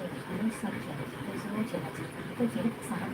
आणि सज्जन रोजनाची तुझे सहा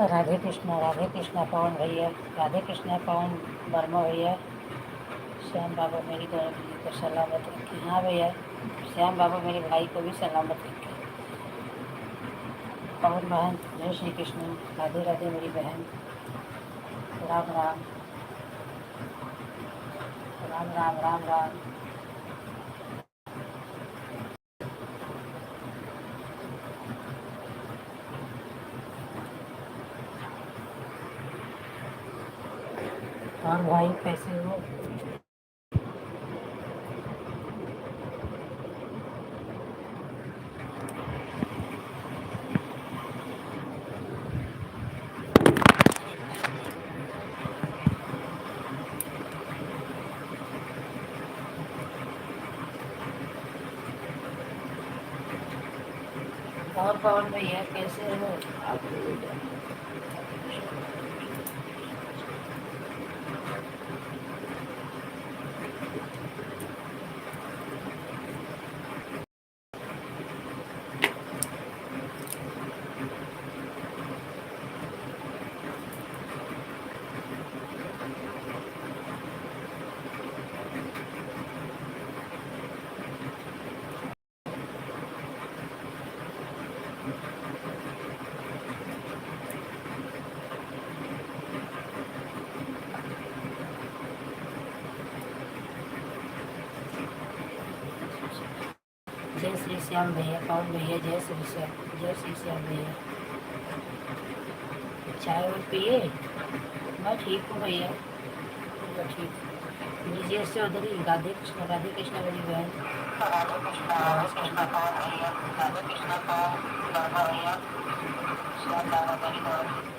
राधे कृष्णा पवन भैया, राधे कृष्णा पवन वर्मा भैया। श्याम बाबा मेरी दोनों बीवी को सलामत रखे। हाँ भैया, श्याम बाबा मेरे भाई को भी सलामत रखे। पवन बहन, जय श्री कृष्ण, राधे राधे मेरी बहन, राम राम राम राम राम राम। और भाई कैसे हो? और पवन भैया कैसे हो? जय श्री श्याम भैया, पवन भैया, जय श्री श्याम भैया। चाय और पिए? मैं ठीक हूँ भैया, मैं ठीक। लीजिए से उधर ही। राधे कृष्ण मेरी बहन। राधे कृष्ण पवन भैया, राधे कृष्ण पवन वर्मा भैया, श्याम बाबा मेरी बहन।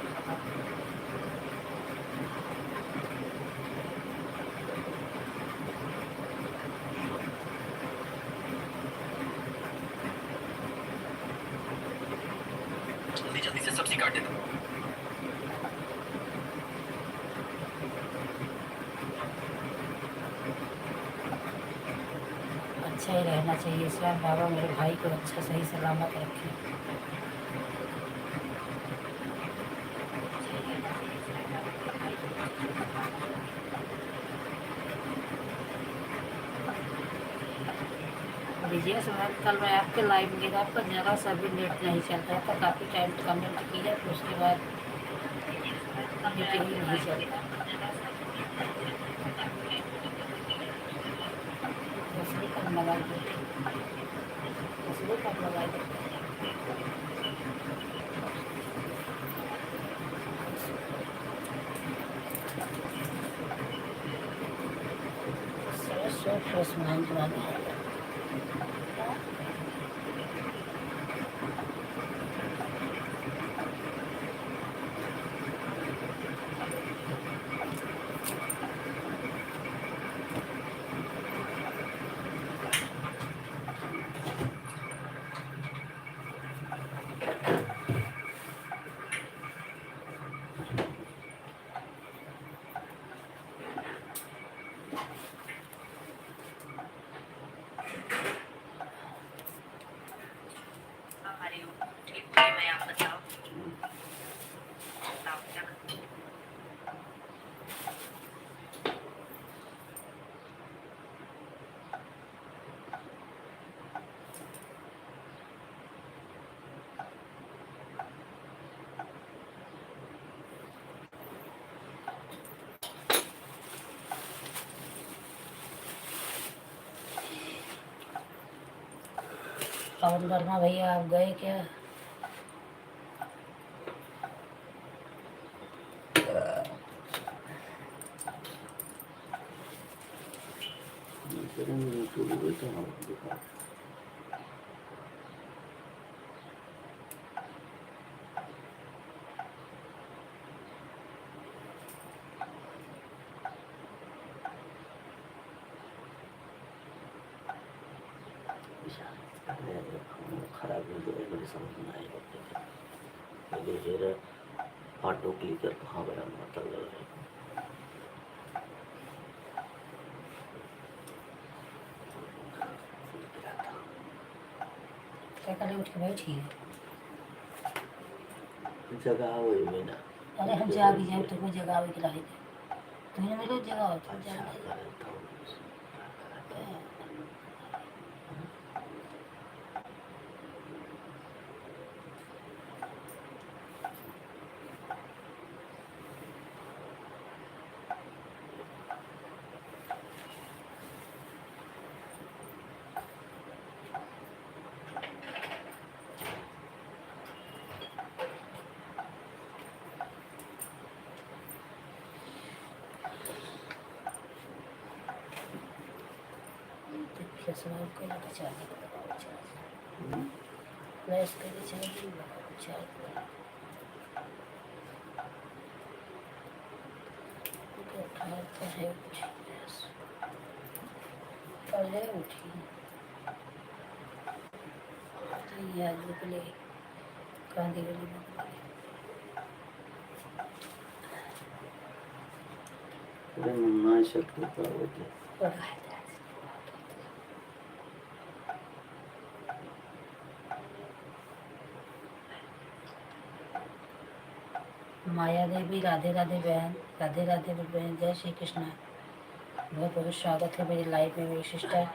जल्दी से सब्जी काट देता हूँ। अच्छा ही रहना चाहिए। श्याम बाबा मेरे भाई को अच्छा सही सलामत रखे। विजय सुमन, कल मैं आपके लाइव में था, आपका जगह सभी नेट नहीं चलता है, तो काफ़ी टाइम कमेंट किया, फिर उसके बाद नेट ही नहीं चलता। दूसरे कम लगा दो, दूसरे कम लगा दो। so fresh mind वाला है। पवन वर्मा भैया आप गए क्या? खराब हो गया, मेरे समझ में आएगा। फिर ऑटो क्लिकर कहाँ गया मतलब क्या करें, उठ के बैठी जगह हो ना। अरे हम जा भी जाए तो कोई जगह आवे खिलाई दे, तुम्हें मिलो जगह हो तो जा। सवाल को लगा चार्ज लगाओ, चार्ज फ्लैश करके चार्ज लगाओ, चार्ज तो है उठी पहले उठी तो ये आज निकले कांदी गली में अरे मुन्ना शक्ति पार्वती माया देवी राधे राधे बहन, राधे राधे बहन, जय श्री कृष्ण। बहुत बहुत स्वागत है मेरी लाइफ में मेरी सिस्टर।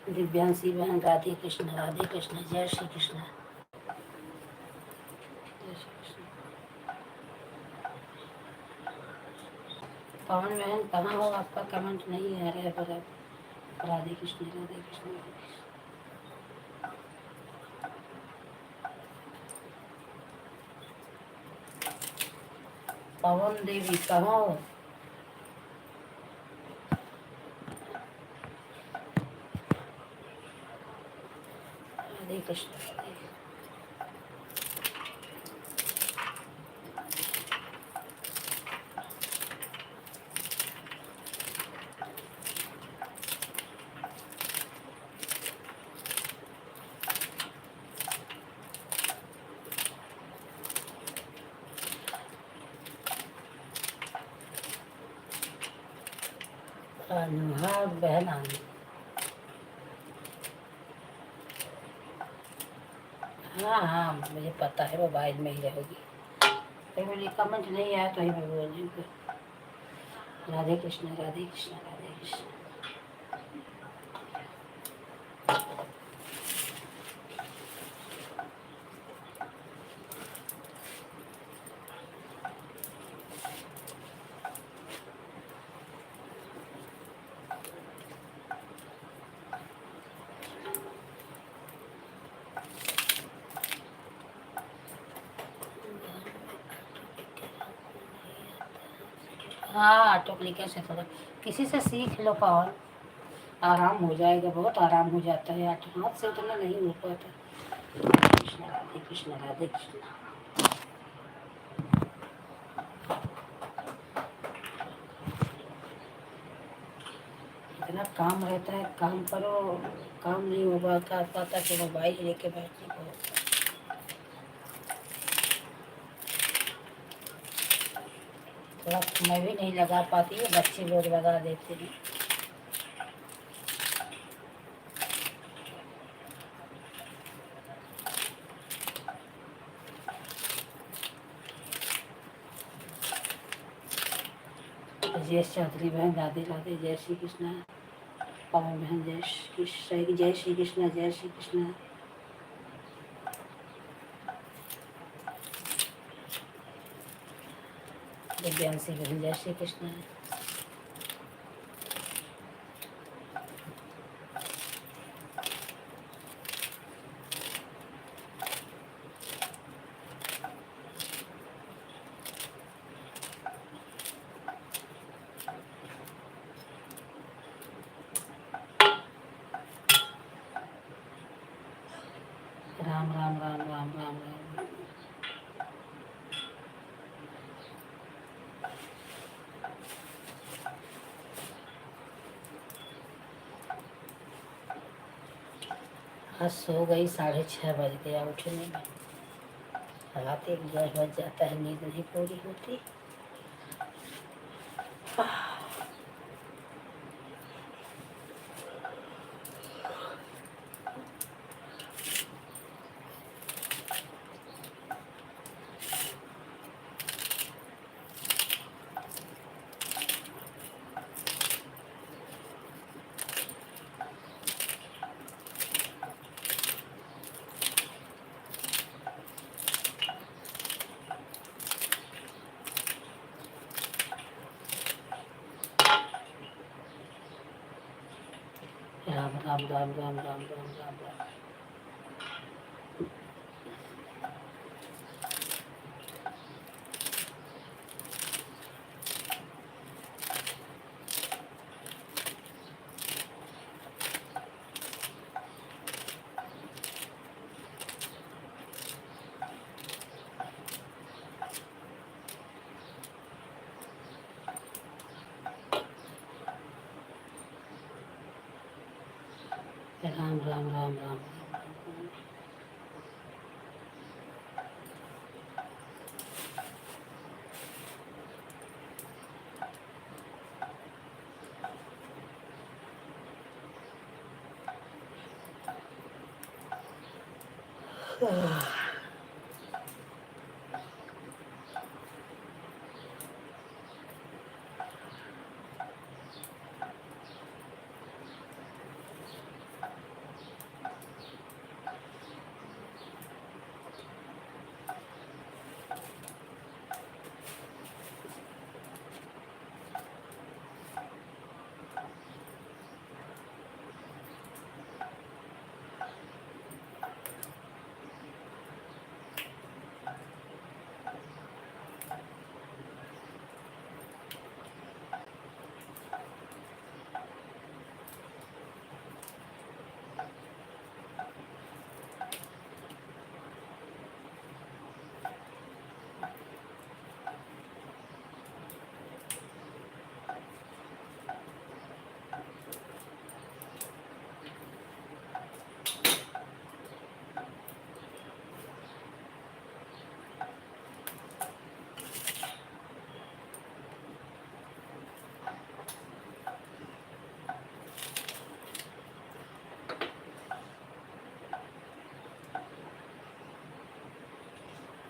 दिव्यांशी बहन, राधे कृष्ण, जय श्री कृष्ण। पवन बहन कहाँ हो, आपका कमेंट नहीं आ रहा है पर अब राधे कृष्ण राधे कृष्ण राधे कृष्ण। पवन देवी कहाँ हो? राधे कृष्ण राधे। अनुहार बहन आनी। हाँ हाँ मुझे पता है, मोबाइल में ही रहोगी। फिर मुझे कमेंट नहीं आया तो ही मैं बोल रही हूँ। राधे कृष्ण राधे कृष्ण राधे कृष्ण। हाँ ऑटो क्लिकर से थोड़ा किसी से सीख लो पवन, आराम हो जाएगा, बहुत आराम हो जाता है। हाथ से उतना नहीं हो पाता। राधे कृष्ण राधे कृष्ण राधे कृष्ण। इतना काम रहता है, काम करो, काम नहीं हो पाता कि मोबाइल लेके बैठने को होता है। थोड़ा मैं भी नहीं लगा पाती है, बच्चे लोग लगा देते हैं। जयेश चौधरी बहन राधे राधे, जय श्री कृष्ण। पवन बहन जय श्री कृष्ण जय श्री कृष्ण जय श्री कृष्ण। दिव्यांशी बहन जय श्री कृष्ण। राम राम राम राम राम राम। आज सो गई, 6:30 बज गया उठने में। रात 1-10 बज जाता है, नींद नहीं पूरी होती। राम राम राम राम राम राम राम राम। राम राम राम राम।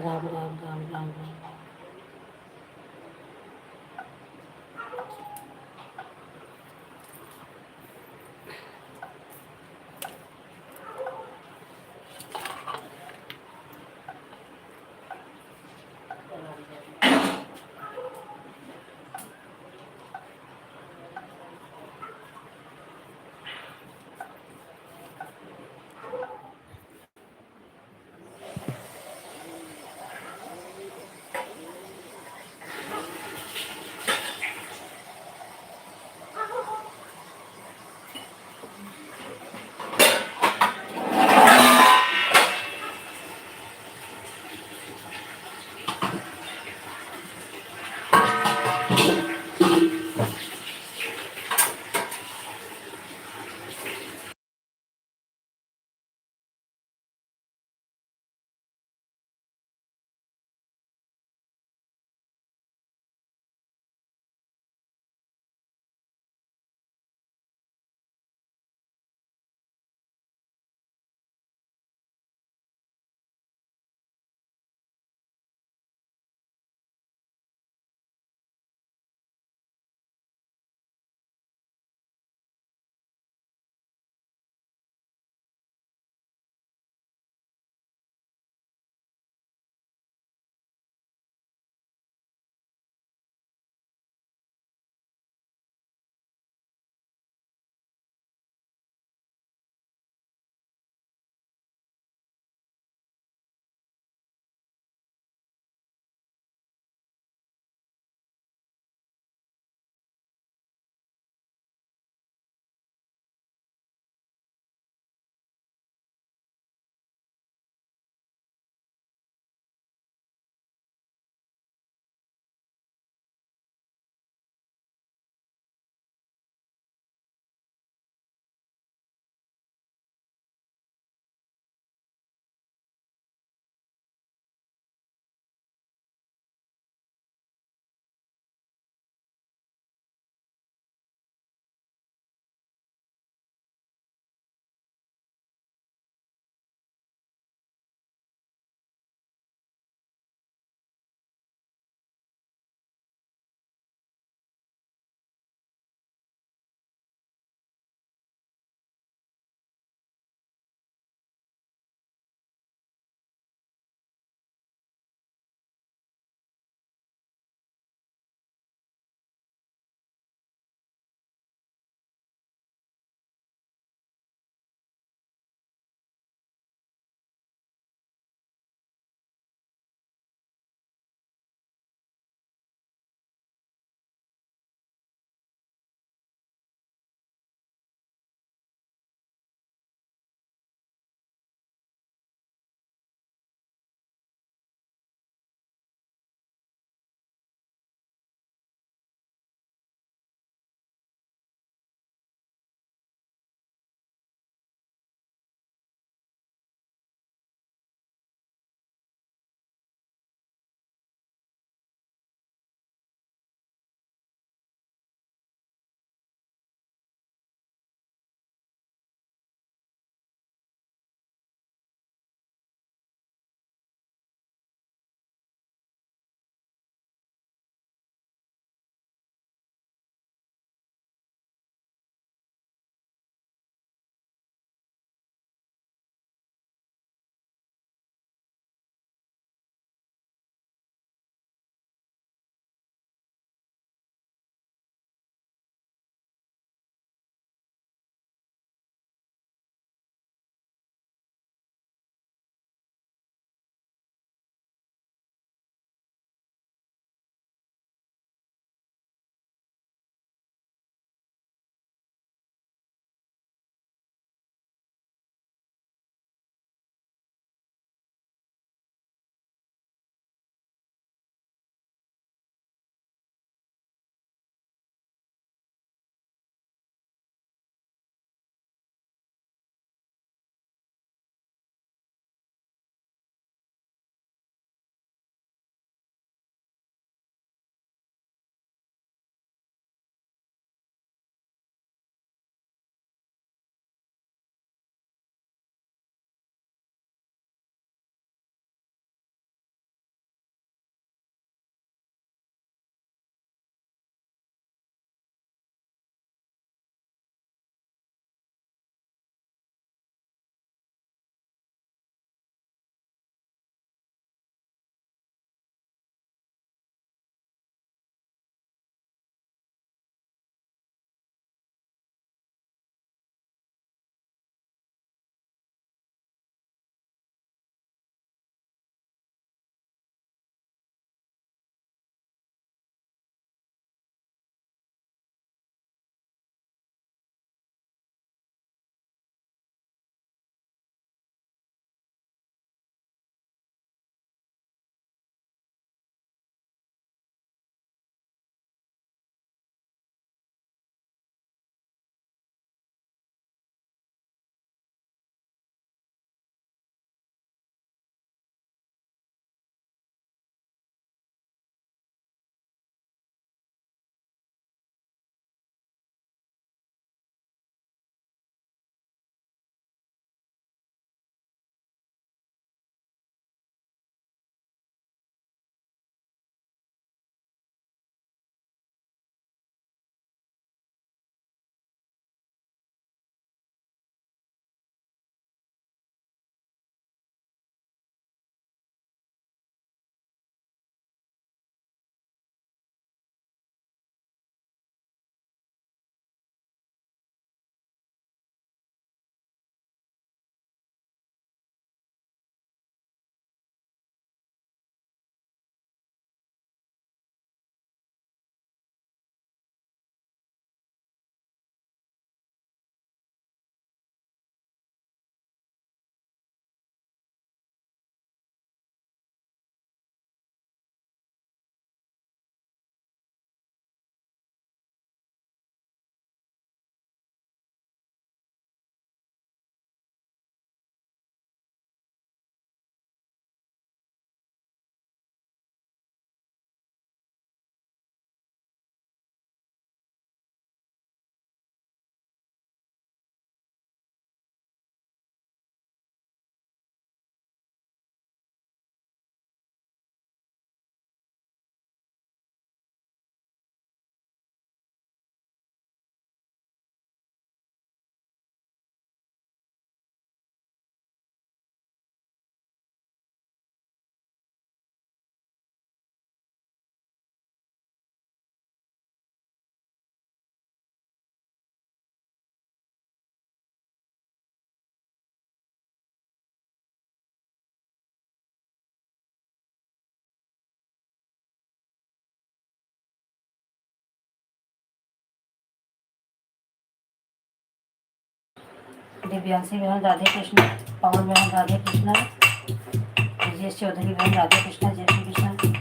राम राम राम राम राम। दिव्यांशी बहन राधे कृष्ण, पवन बहन राधे कृष्ण, ब्रजेश चौधरी बहन राधे कृष्ण, जय श्री कृष्ण।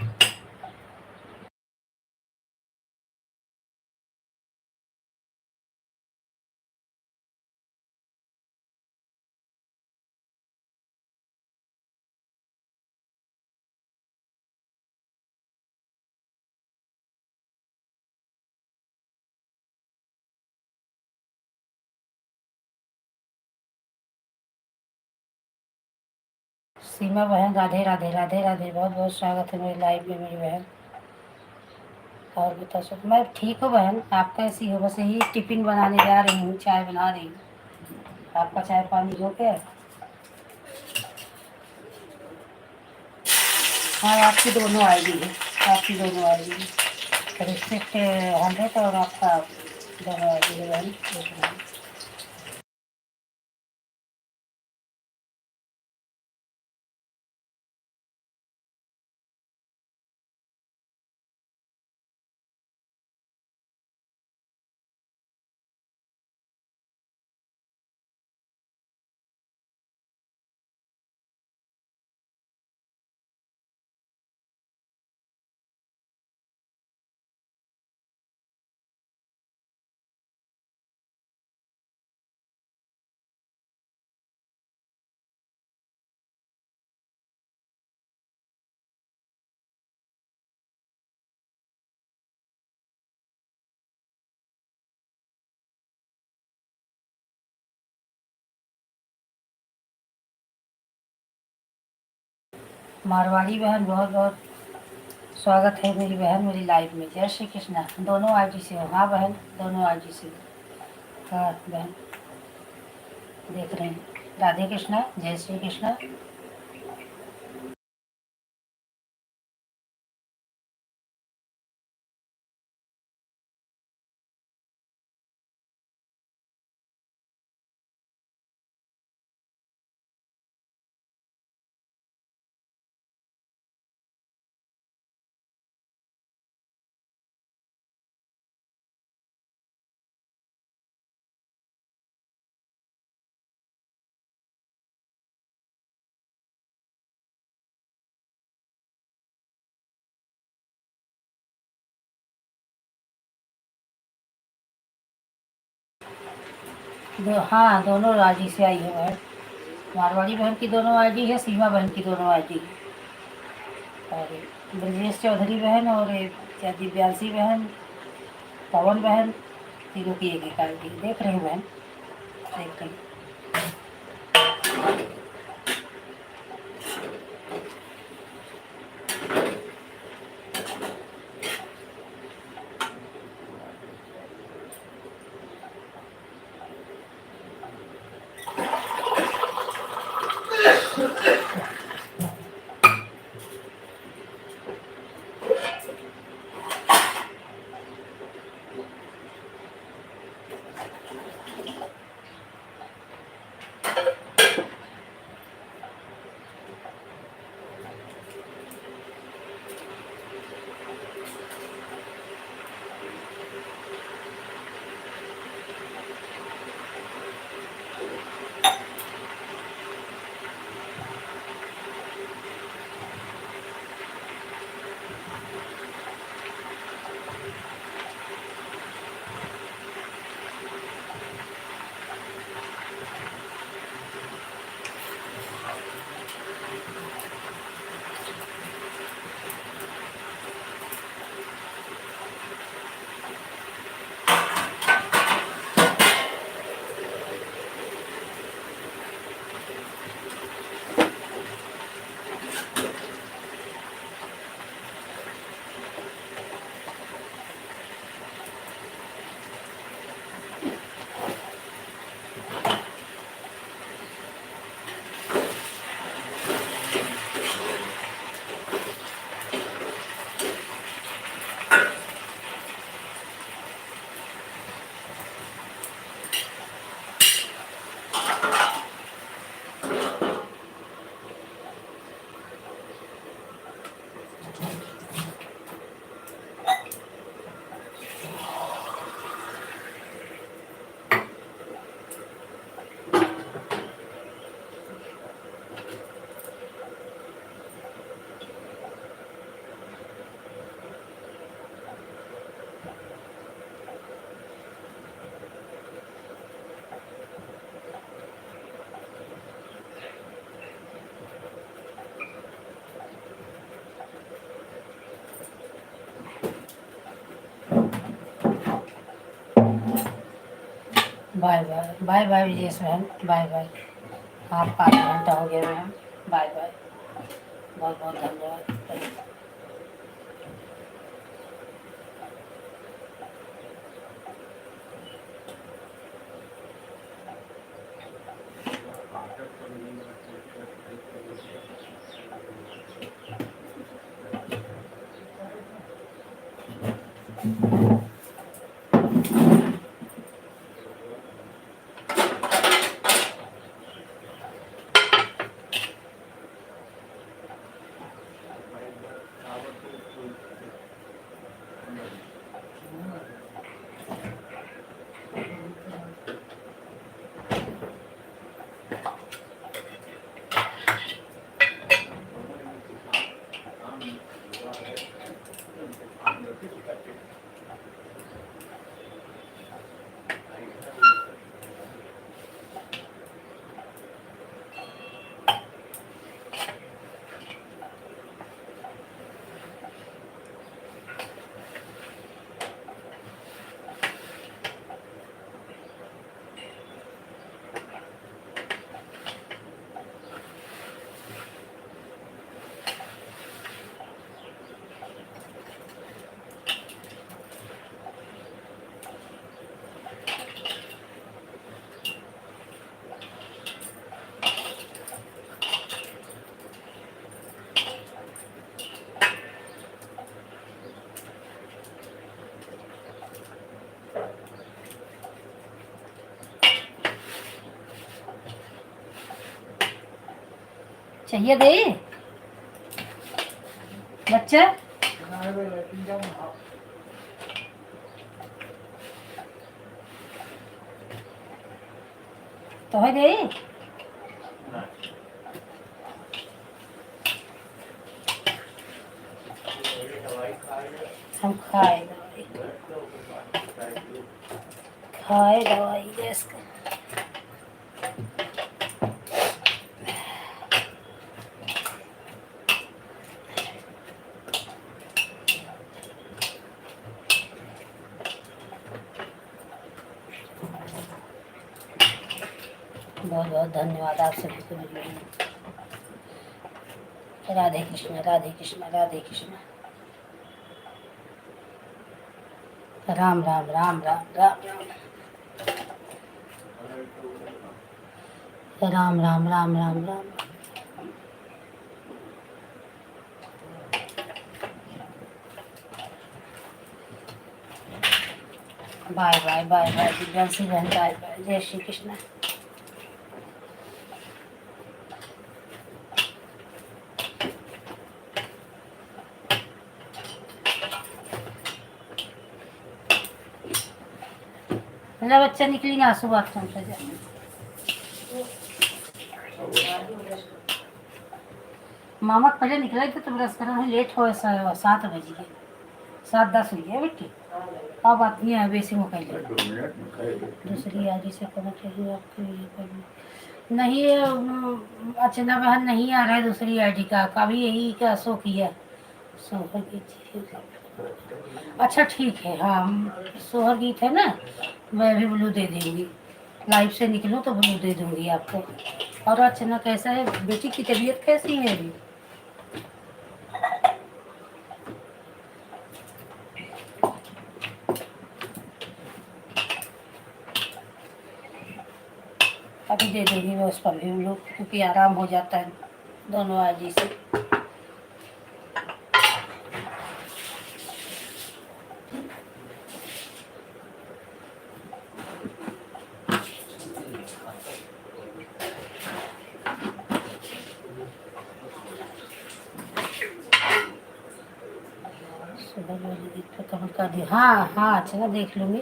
सीमा बहन राधे राधे राधे राधे, बहुत बहुत स्वागत है मेरी लाइव में मेरी बहन। और बता सक मैं ठीक हूँ बहन, आप कैसी हो? बस यही टिफिन बनाने जा रही हूँ, चाय बना रही हूँ। आपका चाय पानी हो गया? हाँ, आपकी दोनों आईडी है, आपकी दोनों आईडी है, रिस्ट्रिक्ट 100 और आपका दोनों आईडी है बहन, देख रहे हैं। मारवाड़ी बहन, बहुत बहुत स्वागत है मेरी बहन मेरी लाइव में। जय श्री कृष्णा। दोनों आईडी से हो? हाँ बहन, दोनों आईडी से हो। हाँ बहन, देख रहे हैं। राधे कृष्णा, जय श्री कृष्णा। हाँ, दोनों आईडी से आई है बहन। मारवाड़ी बहन की दोनों आईडी है, सीमा बहन की दोनों आईडी है, और ब्रजेश चौधरी बहन और क्या दिव्यांशी बहन, पवन बहन, तीनों की एक एक आईडी। देख रही हूँ बहन, देख रही हूँ। Bye bye bye bye Vijesh बहन, बाय बाय। आप 5 घंटा हो गया मैम, बाय बाय। बहुत बहुत धन्यवाद। चाहिए दे बच्चा, तो है दे। हम खाए खाए दवाई गैस का। बहुत बहुत धन्यवाद आप सभी को मिलने में। Radhe Krishna Radhe Krishna Radhe Krishna. Ram Ram Ram Ram Ram Ram Ram Ram Ram Ram. Bye bye bye bye Divyanshi बहन, बाय बाय। जय श्री कृष्ण। मेरा बच्चा निकलेंगे आंसू बाथरूम से जाए। मामा पहले निकला तो ब्रश करना लेट हो 7 बज गए, 7:10 हो गया बेटी। अब बात नहीं है बेसी मुकाई दूसरी आदि से करना चाहिए आपके लिए नहीं। अर्चना बहन नहीं आ रहा है दूसरी आईडी का, कभी यही का शो किया सोहर गीत। अच्छा ठीक है, हाँ सोहर गीत है ना, मैं भी ब्लू दे दूँगी। लाइव से निकलूँ तो ब्लू दे दूँगी आपको। और अर्चना कैसा है बेटी की तबीयत कैसी है अभी? अभी दे दूँगी मैं उस पर भी ब्लू, क्योंकि आराम हो जाता है दोनों आईडी से। कमेंट कर दी, हाँ हाँ अच्छा देख लूँगी।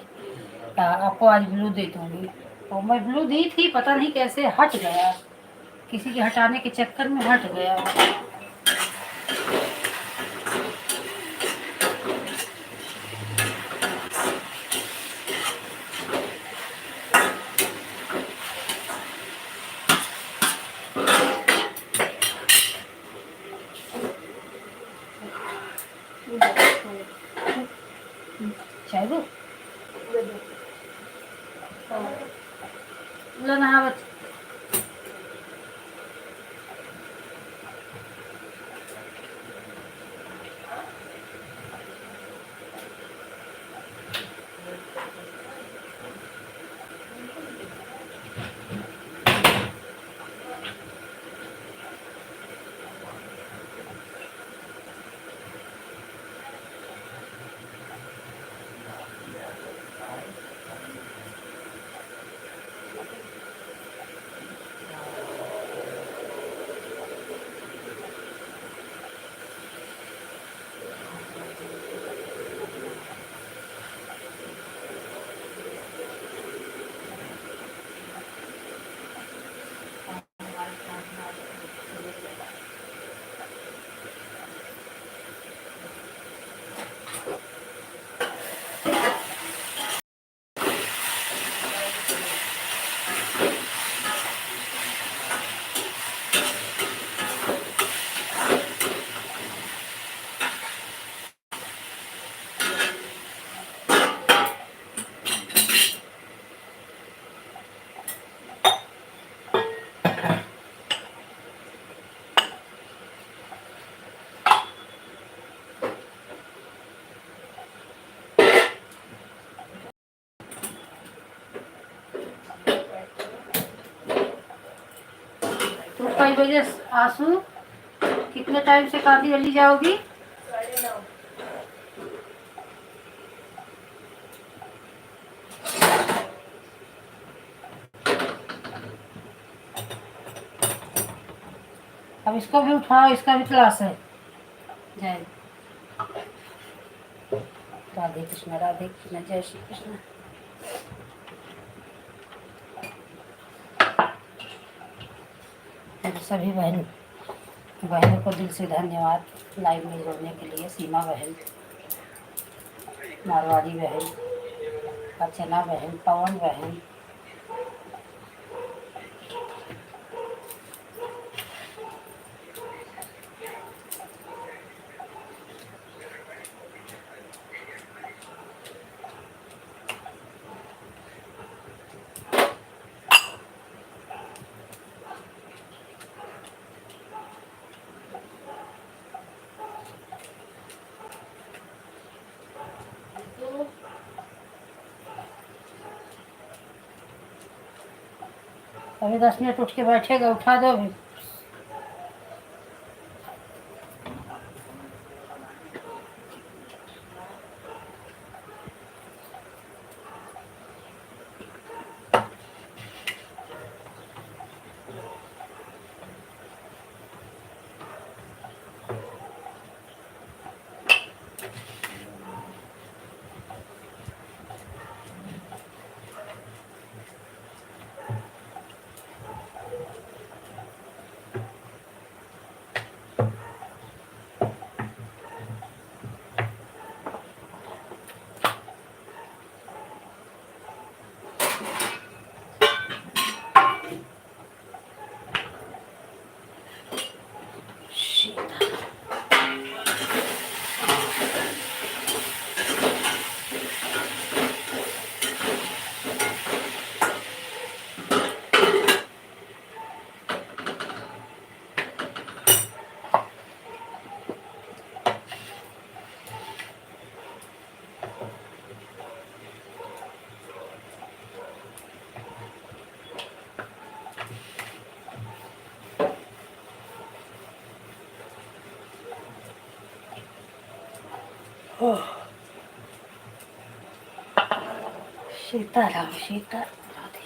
आपको आज ब्लू दे दूँगी। और मैं ब्लू दी थी, पता नहीं कैसे हट गया, किसी के हटाने के चक्कर में हट गया। चाय दो। नहावत। तो कई बजे आंसू कितने टाइम से कांदी जल्दी जाओगी? 9:30। अब इसको भी उठाओ, इसका भी क्लास है। जय राधे कृष्ण, राधे कृष्ण, जय श्री कृष्ण। मेरे सभी बहनों को दिल से धन्यवाद लाइव में जोड़ने के लिए। सीमा बहन, मारवाड़ी बहन, अर्चना बहन, पवन बहन, अभी 10 मिनट उठ के बैठेगा, उठा दो अभी। सीताराम, सीता राधे।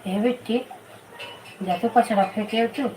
हे बेटी, जातो कचरा फेंके तू।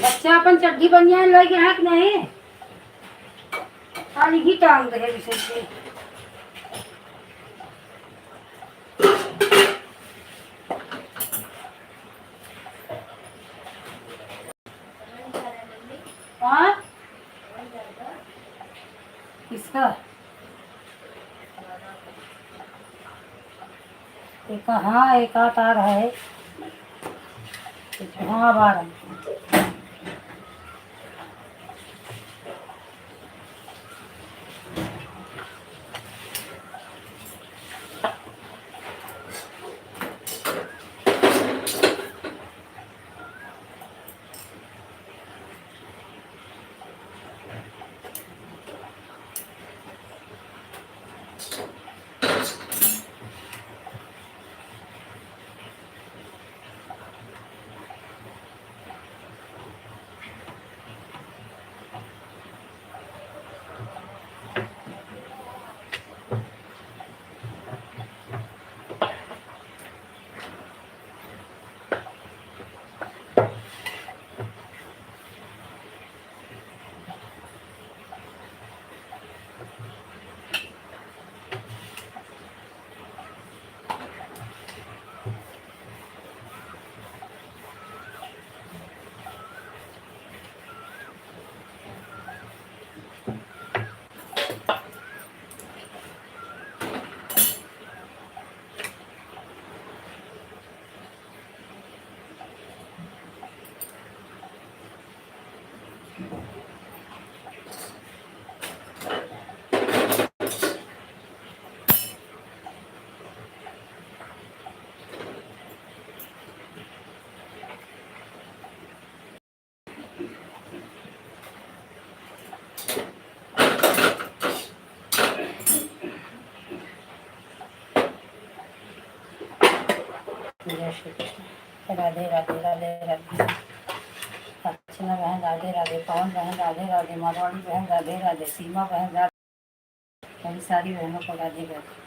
बच्चा अपन चड्डी बनियान लगे है कि नहीं, खाली ही टांग रहे विशेष से। हाँ किसका? एक हाँ एक आध आ रहा है। हाँ 12। जय श्री कृष्ण। राधे राधे राधे राधे। अर्चना बहन राधे राधे, पवन बहन राधे राधे, मारवाड़ी बहन राधे राधे, सीमा बहन राधे, मेरी सारी बहनों को राधे राधे।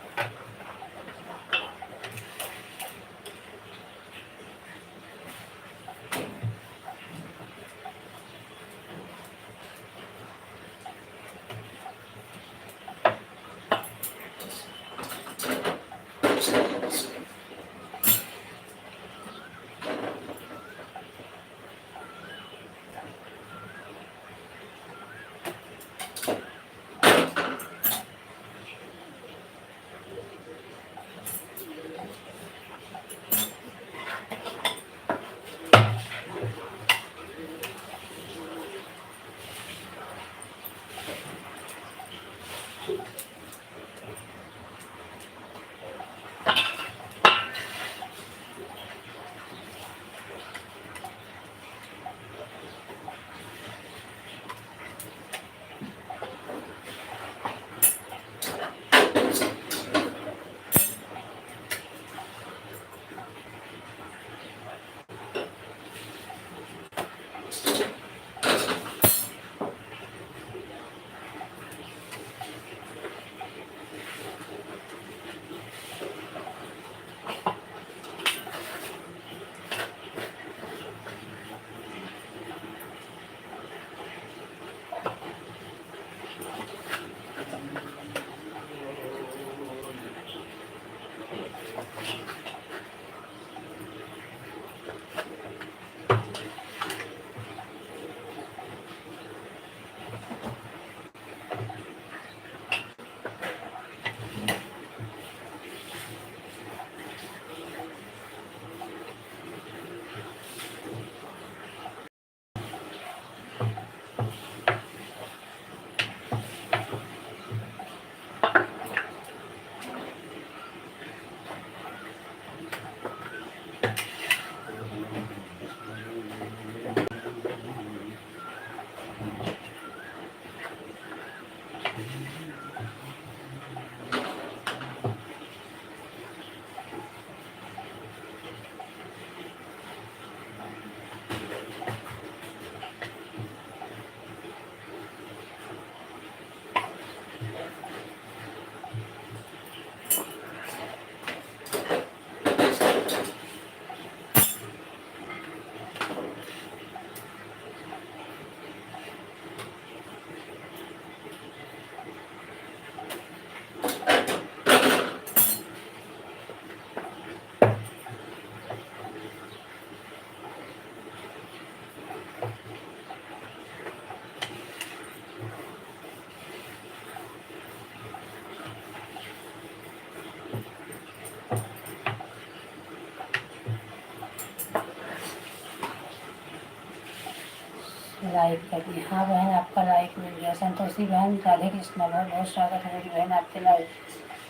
लाइक कर दी। हाँ बहन, आपका लाइक मिल गया। संतोषी बहन, राधे कृष्ण। बहुत बहुत स्वागत है मेरी बहन आपके लाइव,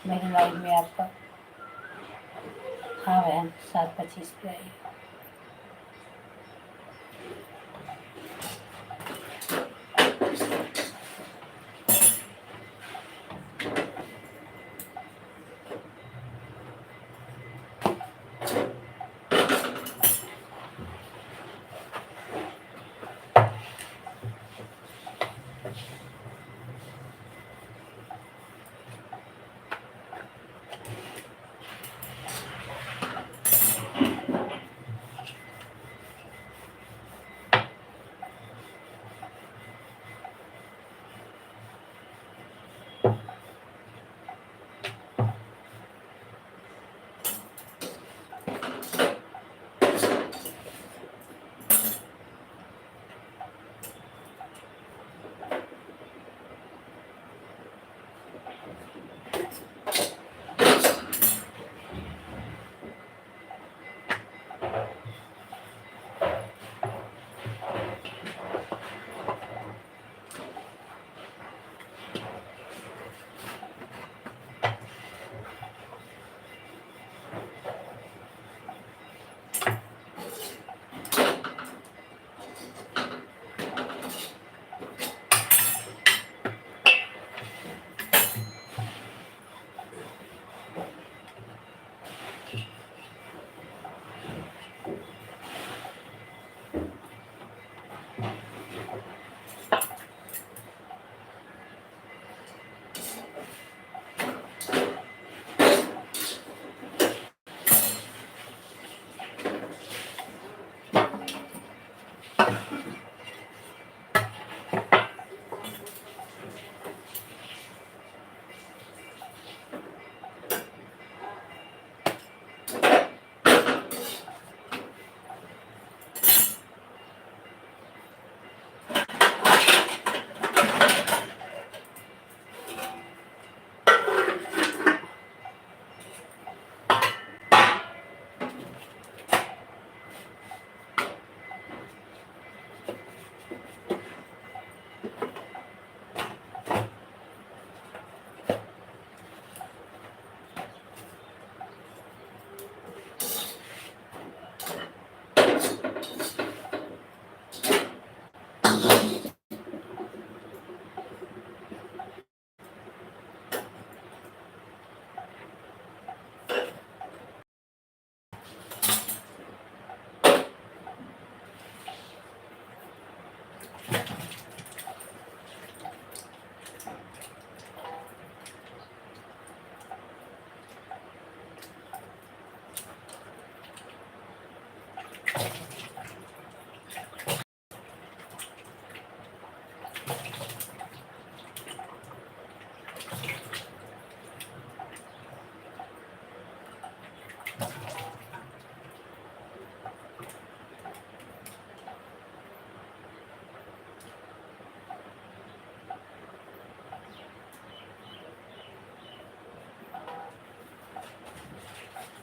मेरे लाइव में आपका। हाँ बहन, 7:25 पे आई।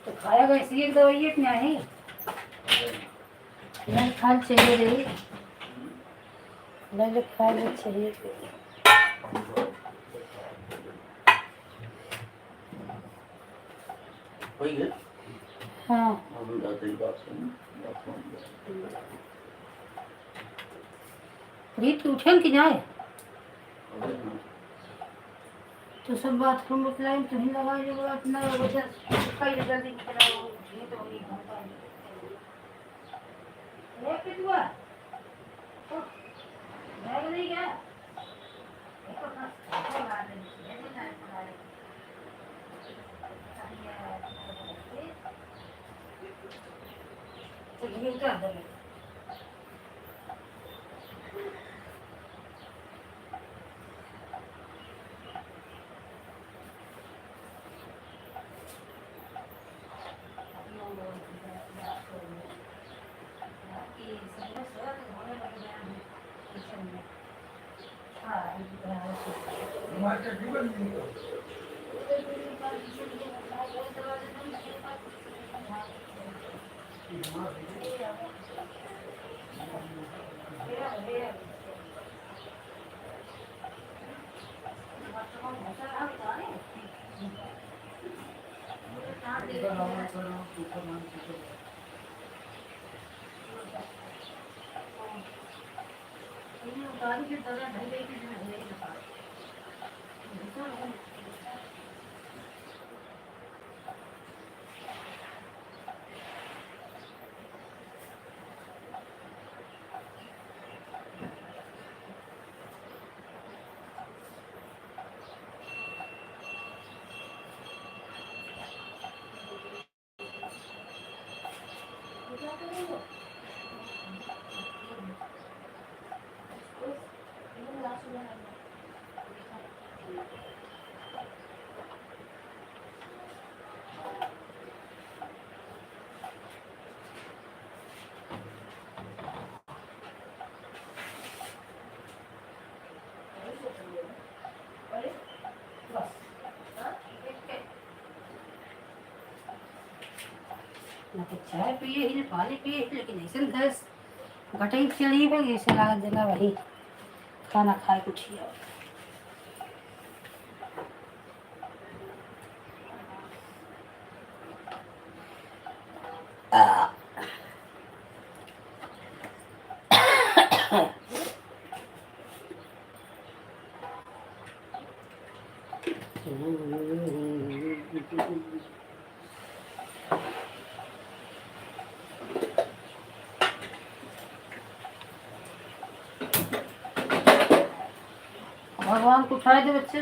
तो खाया गया इसलिए दवाई है क्या है? नहीं खाल चाहिए रही, नहीं खा ले चाहिए। हाँ प्रीत उठन की जाए तो सब बाथरूम में लाइन तो ही लगा जो अपना वजह कई जल्दी चलाओ ये तो नहीं होता है। ये कितना बैग नहीं गया देखो ना लगा दे ये भी नहीं लगा दे तो ये उतार दे। भगवान की जय। ये गाड़ी के तरह ढल गई कि नहीं है ये बात। ना तो चाय पिए ही ना पानी पिए लेकिन ऐसे गैस गटई चढ़ी है ऐसे लागत देना वही खाना खाए कुछ ही भगवान को उठाए दे बच्चे।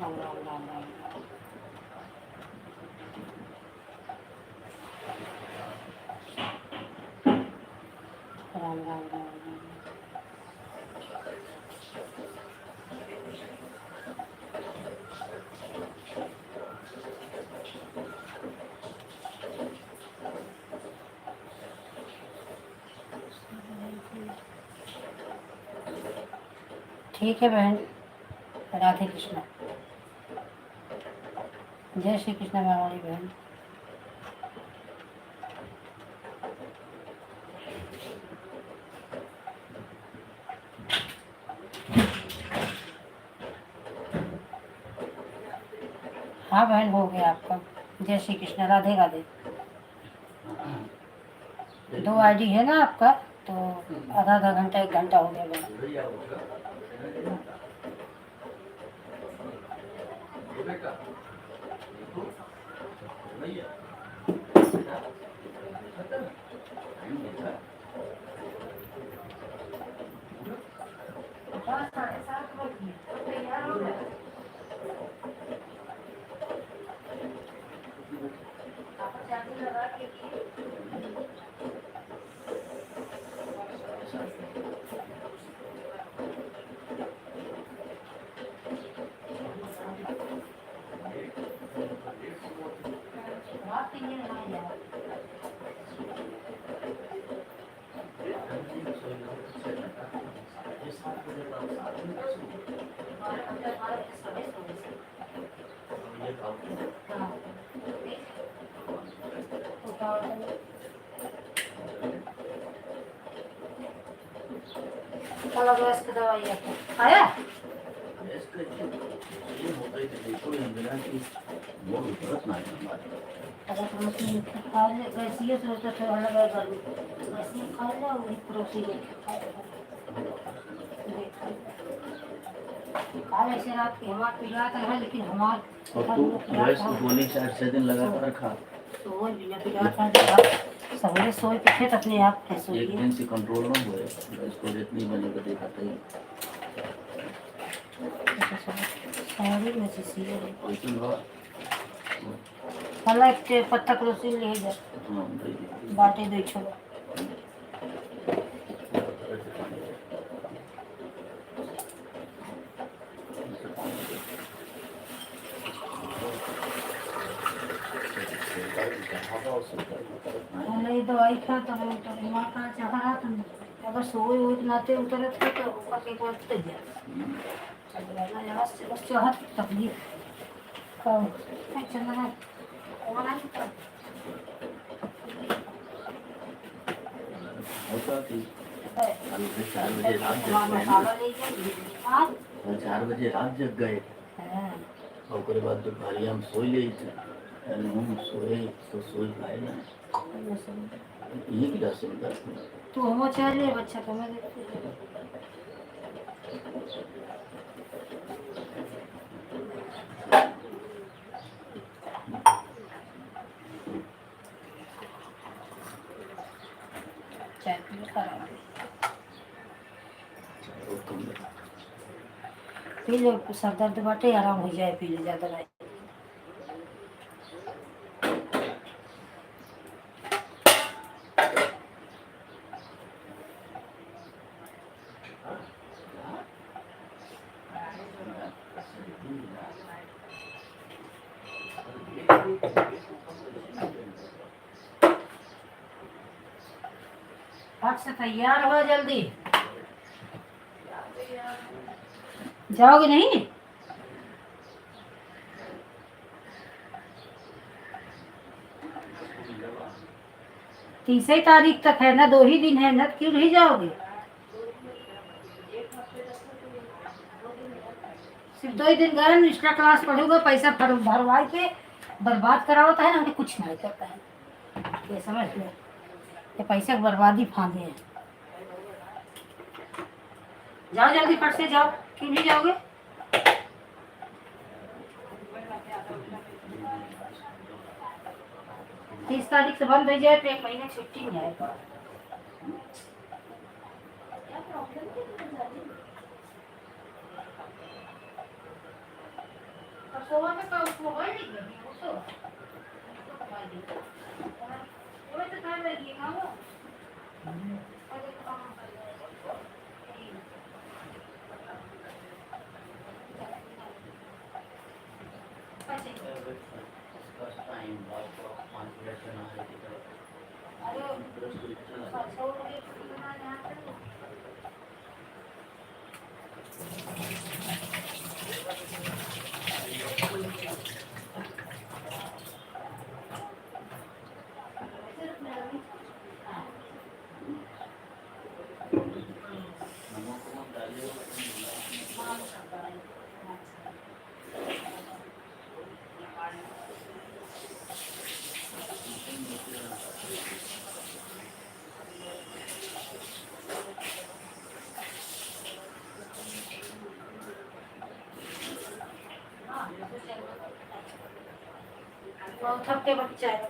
राम राम राम राम। ठीक है बहन। राधे कृष्णा। जय श्री कृष्ण हमारी बहन। हाँ बहन हो गया आपका। जय श्री कृष्ण। राधे राधे। 2 आईडी है ना आपका तो आधा आधा घंटा 1 घंटा हो गया बहन। अलग गैस की दवाई आपको खाया? गैस का ये होता है कि देखो ये बिना कि वो जरूरत ना है हमारे। अगर तुम उसमें खा ले गैसीय सोचते थे अलग है गर्मी गैसीय खा लो वही पड़ोसी लेके खाए ऐसे रात के हमार पिलाता है लेकिन हमार और तू गैस गोली 4-6 दिन लगातार खा। सोए बिना पिलाता है सवेरे सोए के फिर अपने आप है एक सोइए दिन से कंट्रोल ना हुए गैस को जितनी बनेगा दिखाते ही शरीर में से सीधे लेकिन वह कल एक पत्ता पड़ोसी ले जा हाँ भाई बाटे दे छोड़ो नहीं दवाई खा तो माँ का चाह रहा था अगर सोए हो नाते उतरत है तो ऊपर के बाद तक जा बस चाहत तकलीफ चलना है होता कि 4 बजे रात जग गए मसाला ले जाइए 4 बजे रात जग गए और उसके बाद दोपहर हम सो ले हम सोए तो सोई पाए ना ये क्या सुविधा तू हम चाहिए बच्चा को मैं देखती चाय पी करा पी लो सर दर्द बाटे आराम हो जाए पी ले ज्यादा नहीं फट से तैयार हो जल्दी जाओगे नहीं 30 तारीख तक है ना 2 ही दिन है ना क्यों नहीं जाओगे सिर्फ 2 ही दिन गए एक्स्ट्रा क्लास पढ़ोगे पैसा भरवाई के बर्बाद करा होता है ना उन्हें कुछ नहीं करता है ये समझ लो ये पैसा की बर्बादी फांदे हैं जाओ जल्दी फट से जाओ क्यों नहीं जाओगे तीस तारीख से बंद हो जाए तो 1 महीने छुट्टी नहीं आएगा बहुत थके बच्चा है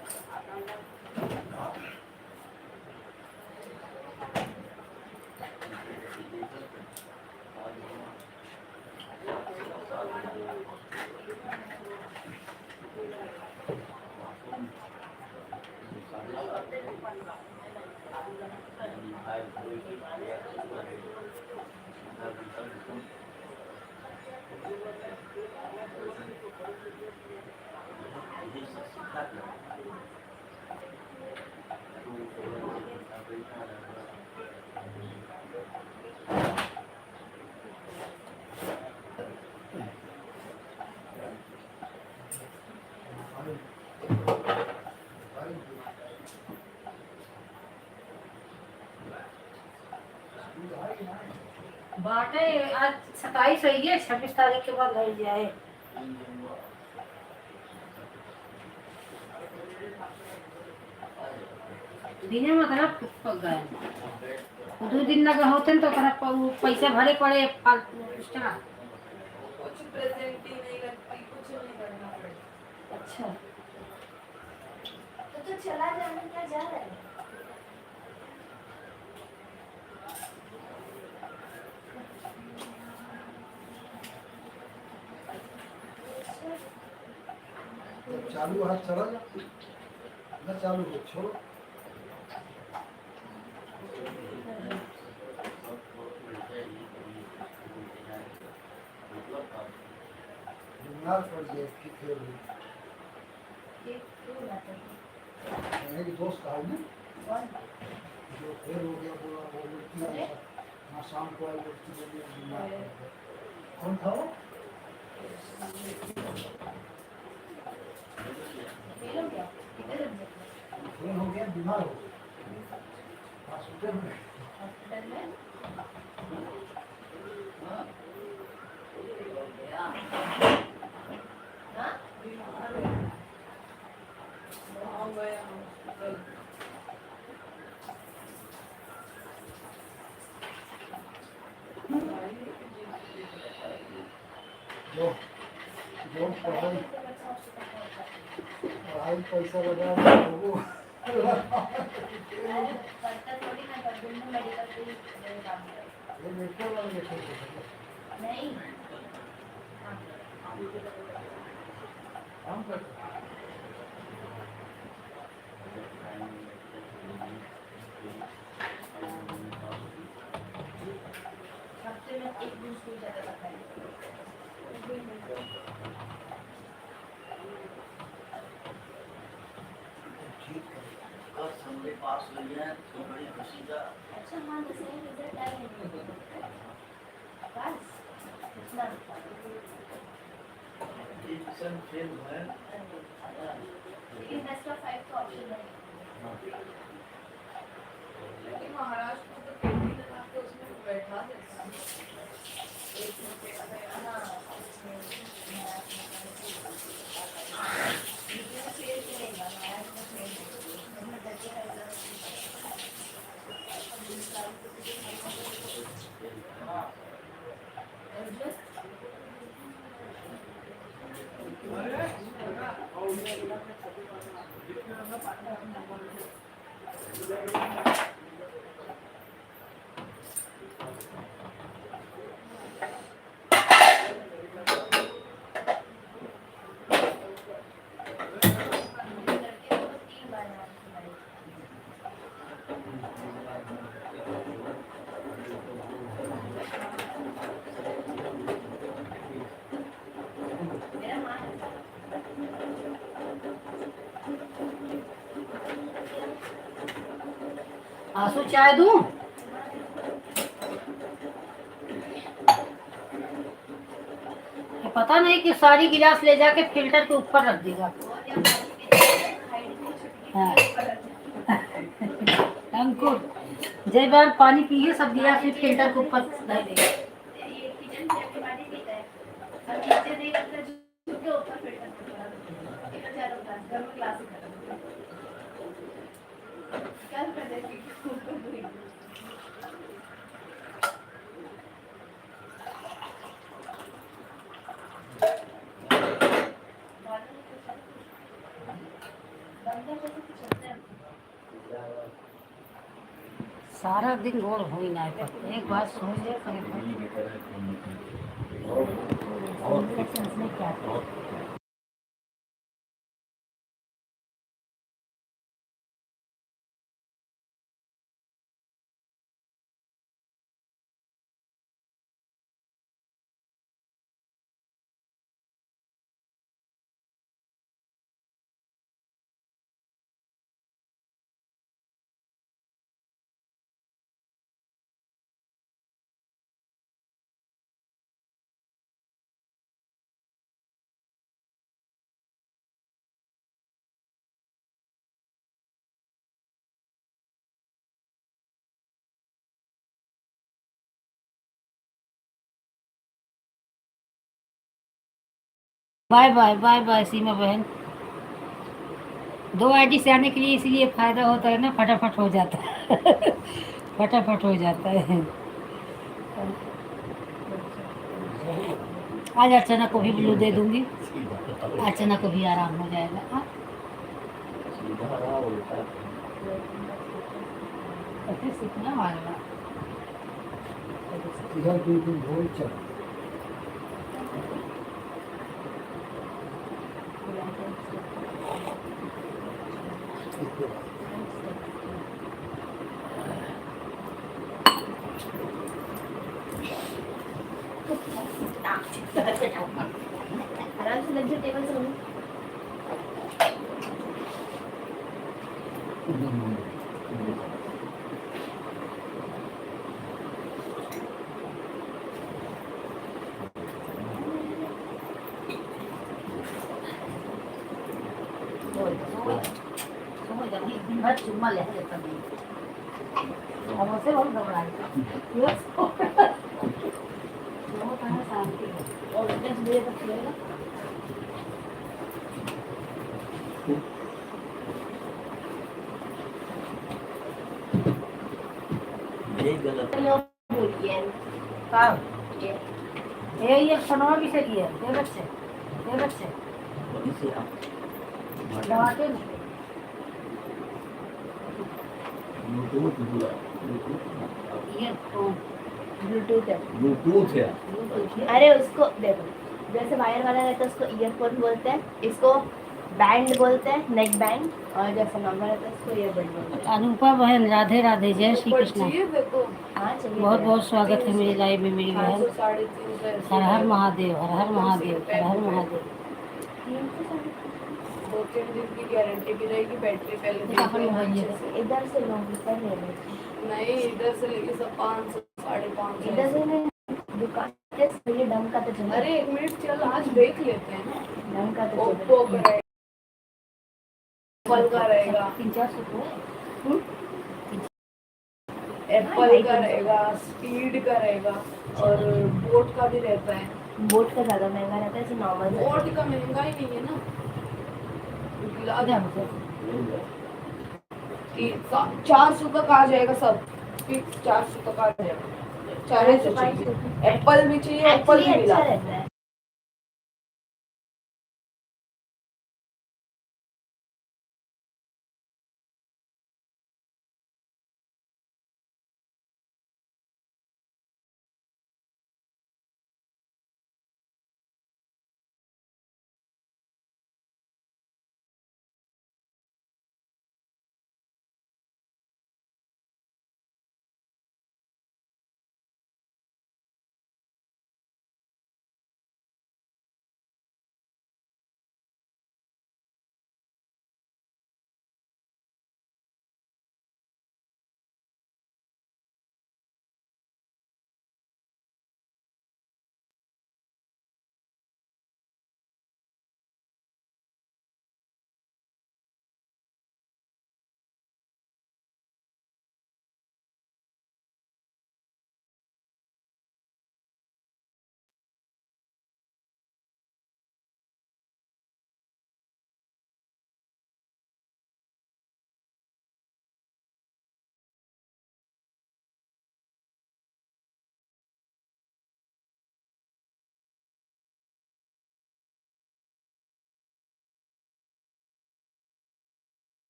बाटे आज 27 है, 26 तारीख के बाद लग जाए। दिने में करा पक गए 2 दिन लगे होते तो करा पैसे भरे पड़े फालतू एक्स्ट्रा। कुछ प्रेजेंट ही नहीं लगती, कुछ नहीं करना पड़ेगा। अच्छा तो चला जाने क्या जा रहा है? चालू हाथ चला जा ना, चालू हो छोड़ो। बीमार पड़ गए फिर खेल रही। ये क्यों लाते हैं? मैंने की दोस्त कहा ना, कौन? जो फेल हो गया बोला वो लड़की अरे? हाँ शाम को आई लड़की बोली बीमार पड़ गया। कौन था वो? फेल हो गया? कितने दिन से? फेल हो गया, बीमार हो गया हॉस्पिटल में। हॉस्पिटल में? हाँ? बीमार हो गया। गया हॉस्पिटल। जो जो पढ़ाई पैसा लगा वो करता थोड़ी ना कर, दिन में मेडिकल पे ही काम करेगा। ये मेडिकल वाले देखे नहीं, काम करते हफ्ते में एक दिन स्कूल जाता था पहले। ठीक है। बस हमने पास हो गया तो बड़ी खुशी का। अच्छा हाँ, जैसे रिजल्ट आया है बस इतना। एजुकेशन फेल हुआ है। लेकिन बेस्ट ऑफ 5 का ऑप्शन है। लेकिन महाराष्ट्र में तो पेटी लगा के उसमें बैठा देता है। एक रुपये का है ना, उसमें इसमें फेल करेगा, महाराष्ट्र में फेल करेगा। उसमें 35,000 लड़के को 3 बार नाम सुनाई। मेरा माँ आंसू चाय दूं? ये पता नहीं कि सारी गिलास ले जाके फिल्टर के ऊपर रख देगा। हाँ। अंकुर जय बार पानी पिए सब गिलास में फिल्टर के ऊपर रख देगा। ये किचन में अपनी पानी पीता है और नीचे नहीं रखता, झुक के ऊपर फिल्टर करता है। इधर चारों क्लास घर में क्लास ही करता है। क्या कर देगी सारा दिन गोड़ हो ही ना पाते। एक बार सोच ले क्या बाय बाय बाय बाय सीमा बहन। 2 आईडी से आने के लिए इसीलिए फायदा होता है ना, फटाफट हो जाता है फटाफट हो जाता है। आज अर्चना को भी ब्लू दे दूंगी, अर्चना को भी आराम हो जाएगा। सीधा रहा उल्टा। ऐसे सीखना वाला। इधर बिल्कुल भूल चल। आराम से लग जाओ टेबल से बनो। दिन भर चुम्मा ले लेता नहीं, अब उसे बहुत घबरा शांति और 10 बजे तक सोएगा। ये गलत है। हाँ ये ये फोनवा भी सही है, ये बच्चे वहीं से आप दबाते ना। ब्लूटूथ बोला, ब्लूटूथ ये फोन ब्लूटूथ है। ब्लूटूथ है। अरे उसको देखो, जैसे वायर वाला रहता है उसको ईयरफोन बोलते हैं, इसको बैंड बोलते हैं, नेक बैंड, और जैसे नॉर्मल रहता है उसको ईयरबड बोलते हैं। अनुपा बहन राधे राधे, जय श्री कृष्ण। हाँ चलिए। बहुत बहुत स्वागत है मेरी लाइव में मेरी बहन। हर हर महादेव, हर हर महादेव, हर हर महादेव। 2-3 दिन की गारंटी भी रहेगी, बैटरी पहले देखो अपन मोबाइल ये देखो। इधर से लो, इधर ले लो। नहीं, इधर से लेके सब 500 550 इधर से नहीं, दुकान से पहले ढंग का तो चलो। अरे 1 मिनट चल, आज देख लेते हैं। ढंग का तो ओप्पो का रहेगा, एप्पल का रहेगा, 300-400 को एप्पल का रहेगा, स्पीड का रहेगा, और बोट का भी रहता है। बोट का ज्यादा महंगा रहता है, ऐसे नॉर्मल बोट का महंगा ही नहीं है ना, आधा मुझे 400 तक आ जाएगा सब, फिक्स 400 तक आ जाएगा। चाहे जो चाहिए, एप्पल भी चाहिए, एप्पल भी मिला। अच्छा रहता है।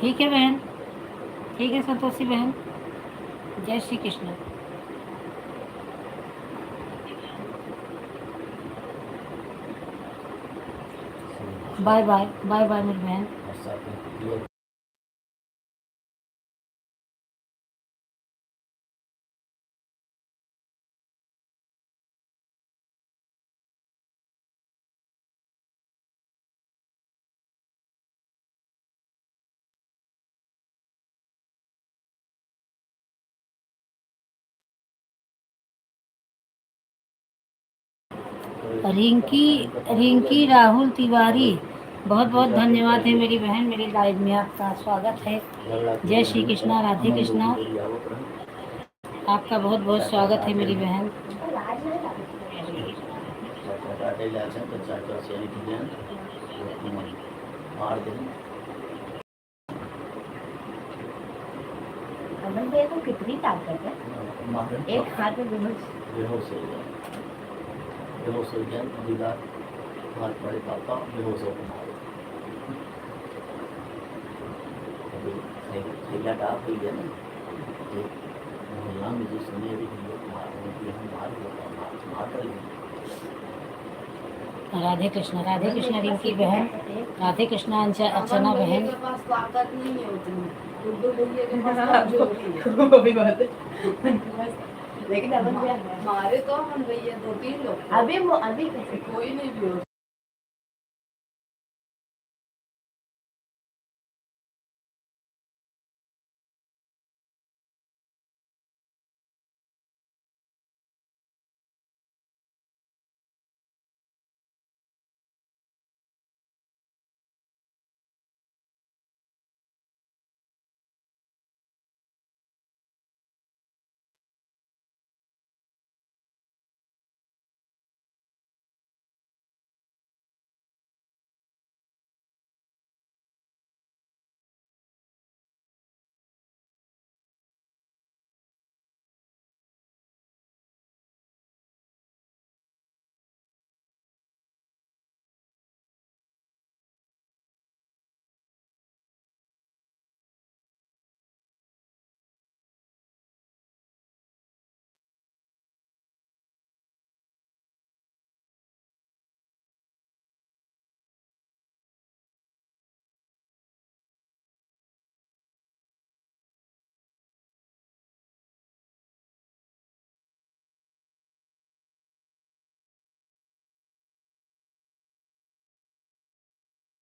ठीक है बहन, ठीक है संतोषी बहन। जय Shri Krishna. Bye bye, bye bye मेरी बहन। और साथ में ये रिंकी रिंकी राहुल तिवारी, बहुत बहुत धन्यवाद है मेरी बहन, मेरी लाइव में आपका स्वागत है। जय श्री कृष्णा, राधे कृष्णा, आपका बहुत बहुत स्वागत है मेरी बहन। काटे जाते हैं तो चाचा से ही चीजें मार दें। अमन भैया को कितनी ताकत है, मार एक हाथ में बेहोश हो गया, बेहोश हो गया, दीदार मार पड़े पापा बेहोश हो गया। थैला डाक हो गया ना, मोहल्ला में जो सुने भी लोग मार कर राधे कृष्णा रिंकी बहन, राधे कृष्णा अर्चना बहन। के पास ताकत नहीं है उतनी, गुड्डू भैया के पास कमजोरी है। वो भी बात है। लेकिन अमन भैया मारे तो हम भैया 2-3 लोग, अभी कैसे कोई नहीं भी हो।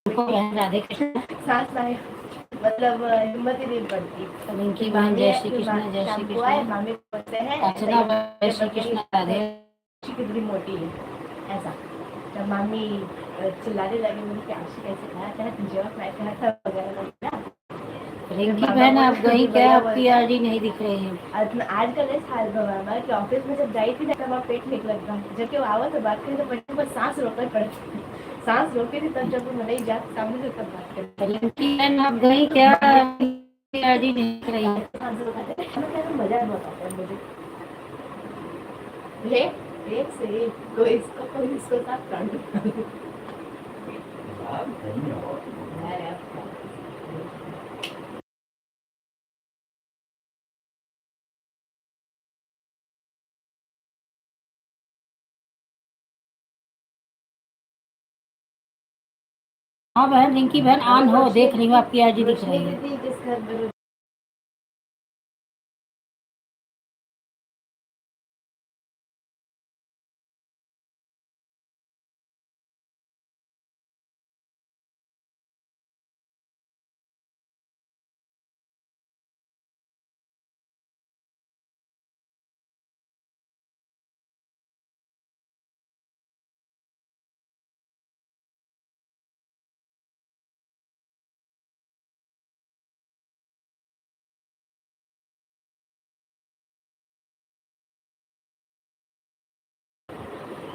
बहन राधे कृष्ण, सांस लाए, मतलब हिम्मत ही नहीं पड़ती। रिंकी बहन जय श्री कृष्ण, जय श्री शाम को आए, कृष्ण। मामी बोलते हैं अर्चना बहन जय श्री कृष्ण, राधे। कितनी मोटी है ऐसा। तब मामी चिल्लाने लगी, मुझे कि आशी कैसे खाया था, तुझे और मैं खाया था वगैरह। रिंकी बहन आप गई क्या, आपकी आईडी नहीं दिख रही है। आजकल इस हाल में मामा कि ऑफिस में जब जाई थी ना, तब पेट निकल था, जबकि वो आवाज से बात करी तो बच्चे को सांस रोकना पड़ती, सांस रोके थी तब, जब वो नहीं जाती सामने से तब बात करती। रिंकी बहन आप गई क्या, आपकी आईडी नहीं दिख रही है। सांस रोकाते मजा बहुत आता है मुझे। ले एक से एक, कोई इसको साथ काट दो। हाँ बहन रिंकी बहन ऑन हो, देख रही हूँ आपकी आईडी दिख रही है। दीदी जिस घर में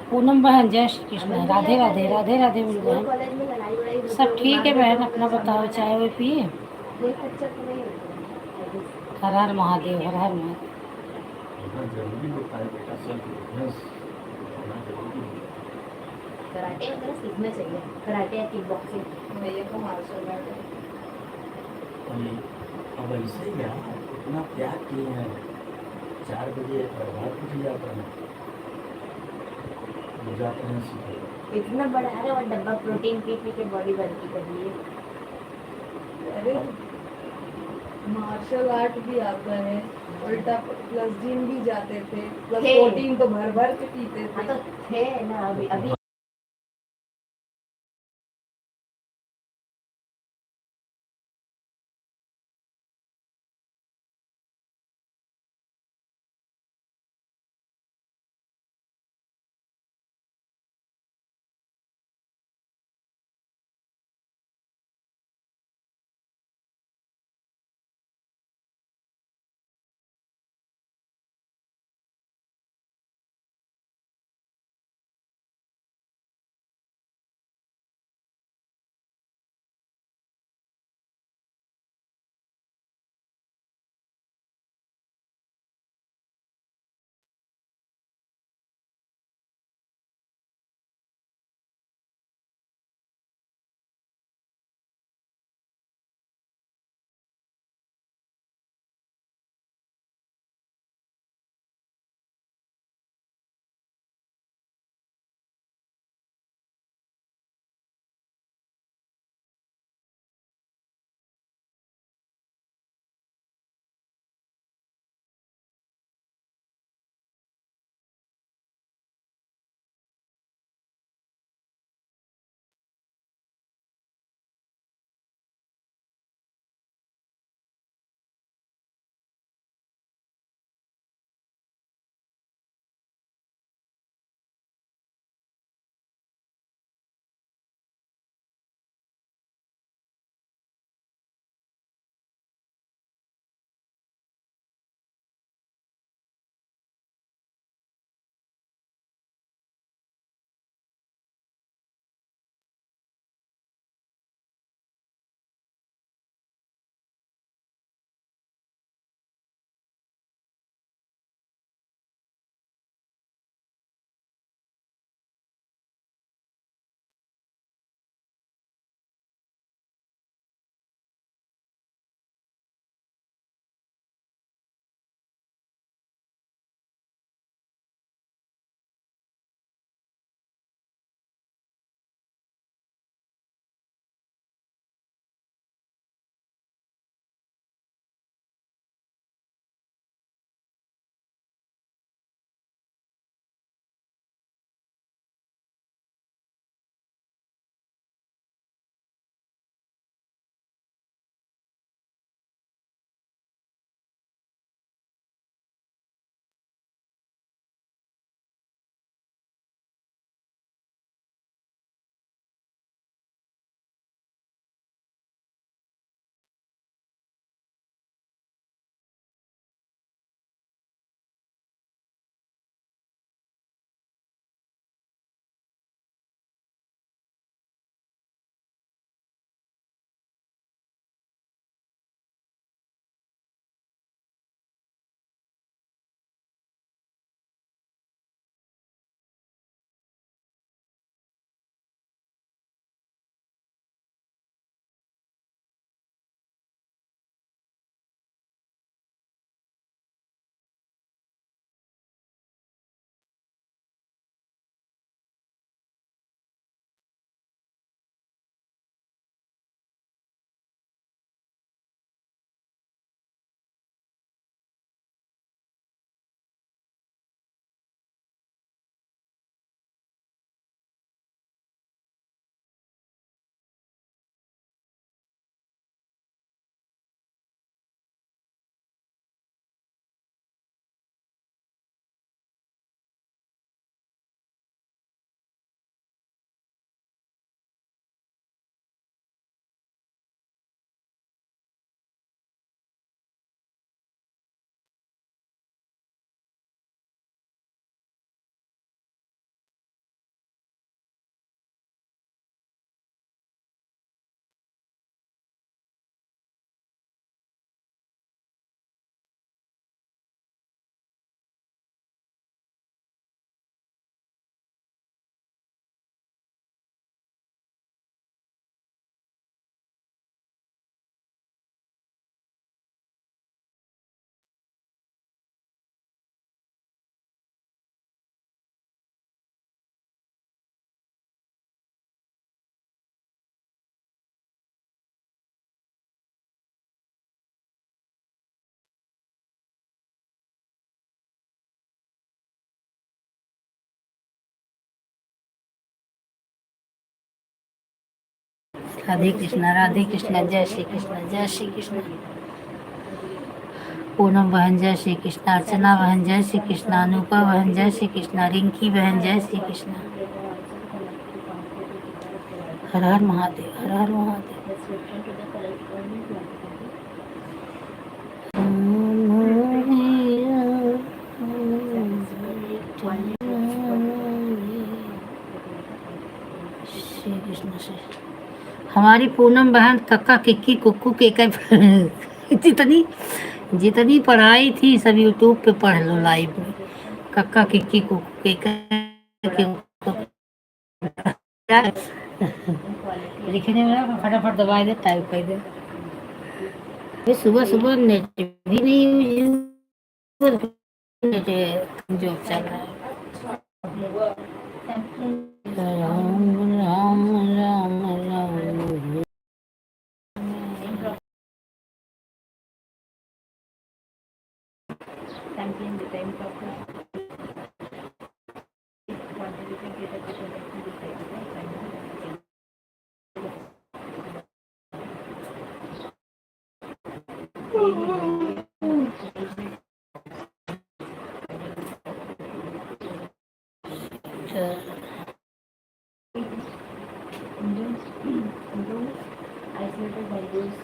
पूनम बहन जय श्री कृष्ण, राधे राधे, राधे राधे मेरी बहन। कॉलेज में लड़ाई वड़ाई सब ठीक है बहन, अपना बताओ, चाय वो पिए। देख अच्छा तो नहीं होता। हर हर महादेव, हर हर महादेव। जरूरी होता है बेटा, सेल्फ डिफेंस होना जरूरी है। कराटे वगैरह सीखना चाहिए, कराटे या किक बॉक्सिंग। भैया को मार्शल आर्ट अभी अब ऐसे ही यार इतना त्याग किए हैं 4 बजे प्रभात उठ जाता है हो जाते हैं सुबह इतना बड़ा है और डब्बा प्रोटीन पी पी के बॉडी बनती कर रही है। अरे मार्शल आर्ट भी आता है, उल्टा प्लस जिम भी जाते थे, प्लस थे। प्रोटीन तो भर भर के पीते हाँ थे। तो थे ना, अभी अभी राधे कृष्णा, जय श्री कृष्ण, जय श्री कृष्ण। पूनम बहन जय श्री कृष्ण, अर्चना बहन जय श्री कृष्ण, अनुपा बहन जय श्री कृष्ण, रिंकी बहन जय श्री कृष्ण। हर हर महादेव, हर हर महादेव। श्री कृष्ण से हमारी पूनम बहन कक्का किक्की कुक्कू के जितनी जितनी पढ़ाई थी सब यूट्यूब पे पढ़ लो लाइव में। कक्का किक्की कुक्कू लिखने में फटाफट दबा दे, टाइप कर दे। ये सुबह सुबह नेट भी नहीं यूज, नेट जो चल रहा है। Ram Ram Ram Ram. Isolated values,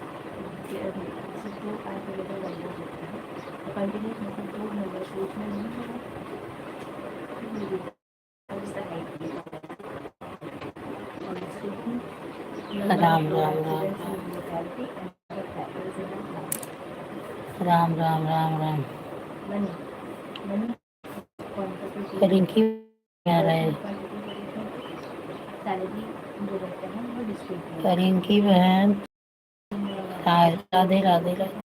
two isolated values होते हैं. The continuous method two numbers which may Ram Ram Ram Ram Ram Ram Ram. Rinki आ रहा है, रिंकी बहन राधे राधे राधे।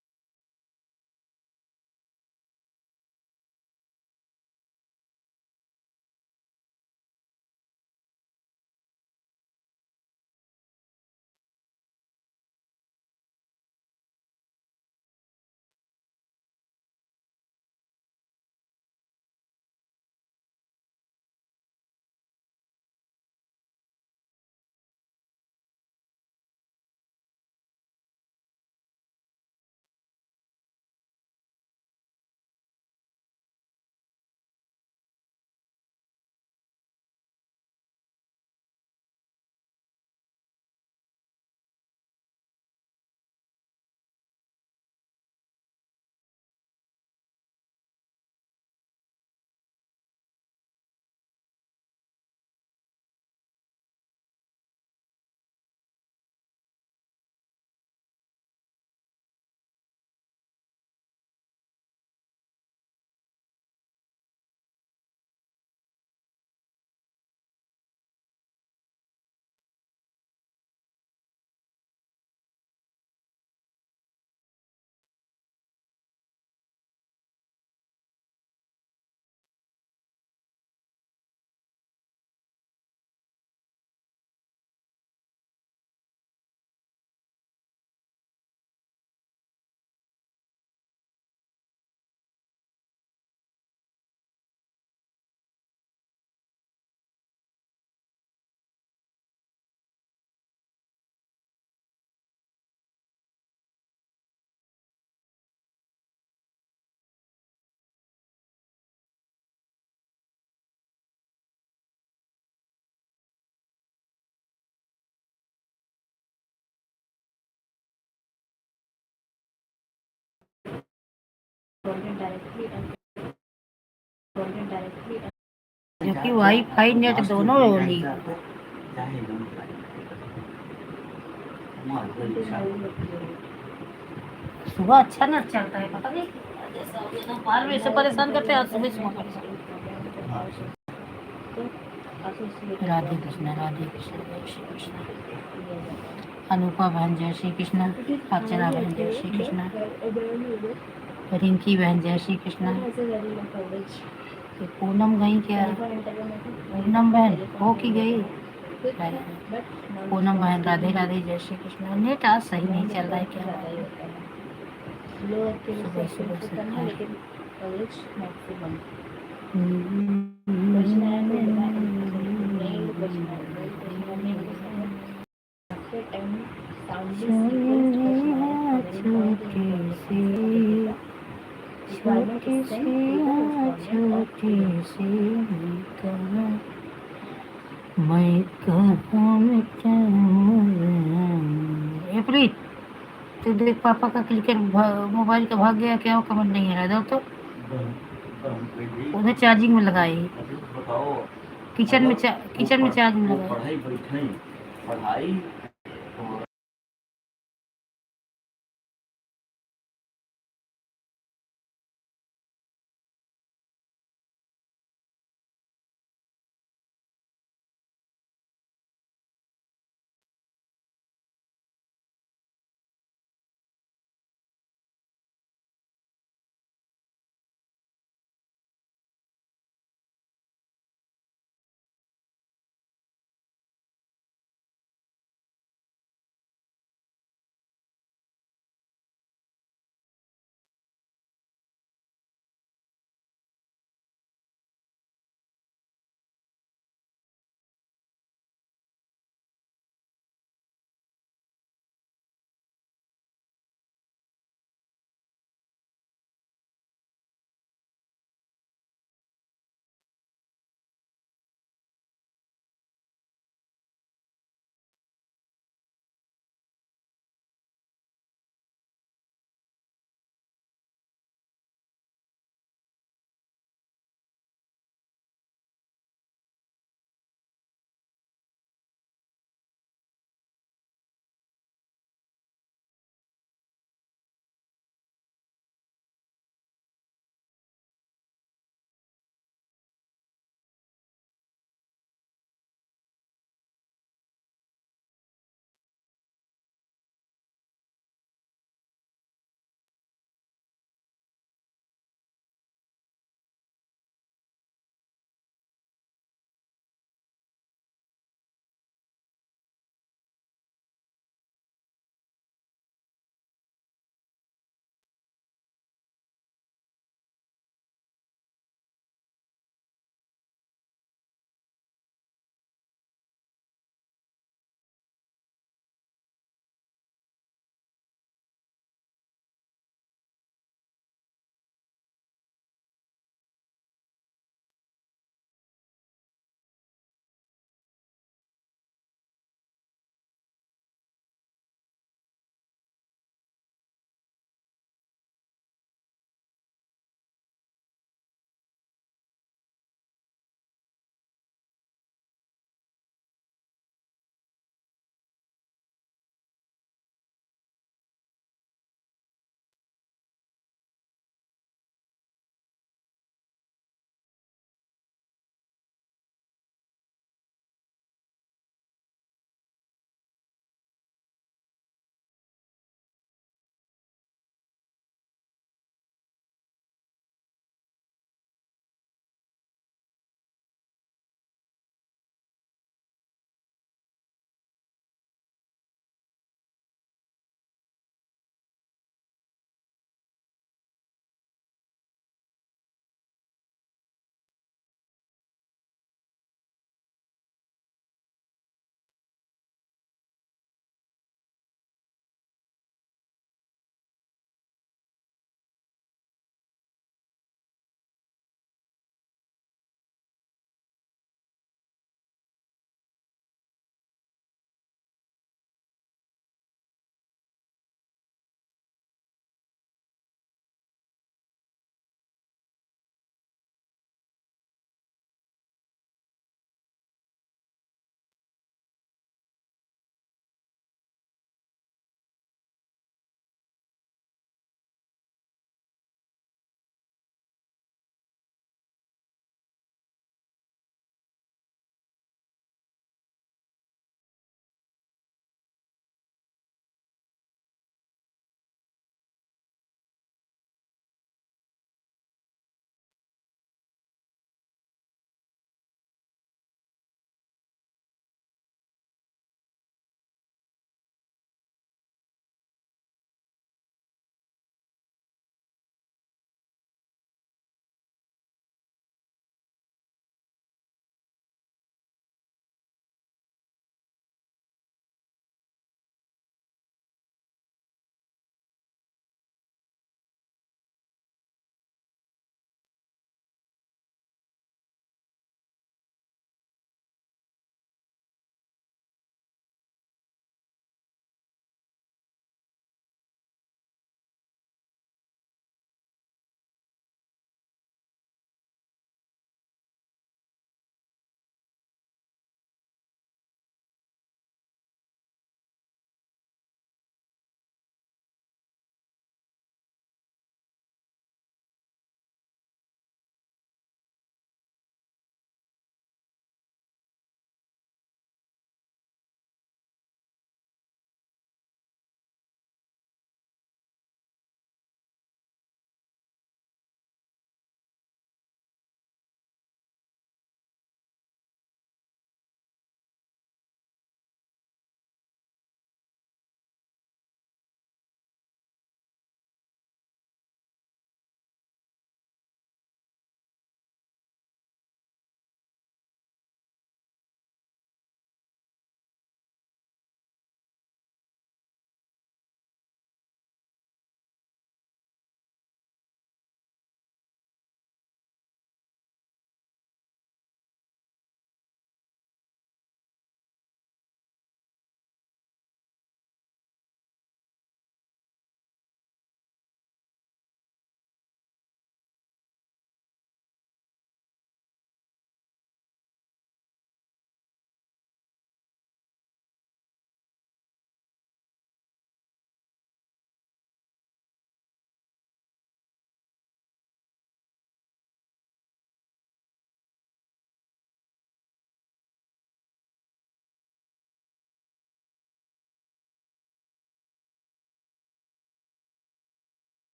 क्योंकि वाईफाई नेट दोनों ली सुबह अच्छा नेट चलता है, पता नहीं जैसा दोपहर में से परेशान करते हैं, सुबह सुबह परेशान। राधे कृष्ण जय श्री कृष्ण। अनुपा बहन जय श्री कृष्ण, अर्चना बहन जय श्री कृष्ण, रिंकी बहन जय श्री कृष्ण। पूनम गई क्या? पूनम बहन हो की गई? पूनम बहन राधे राधे जय श्री कृष्ण। नेट आज सही नहीं चल रहा है क्या? सुबह सुबह से मैं कहाँ में एप्रिल, तू देख पापा का क्रिकेट मोबाइल का भाग गया क्या? कमेंट नहीं आ रहा, दो तो उधर चार्जिंग में लगाए, बताओ किचन में मतलब किचन में चार्जिंग में लगाए। पढ़ाई बैठे पढ़ाई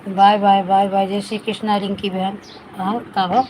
बाय बाय बाय बाय। जय श्री कृष्णा रिंकी बहन। हाँ का हो।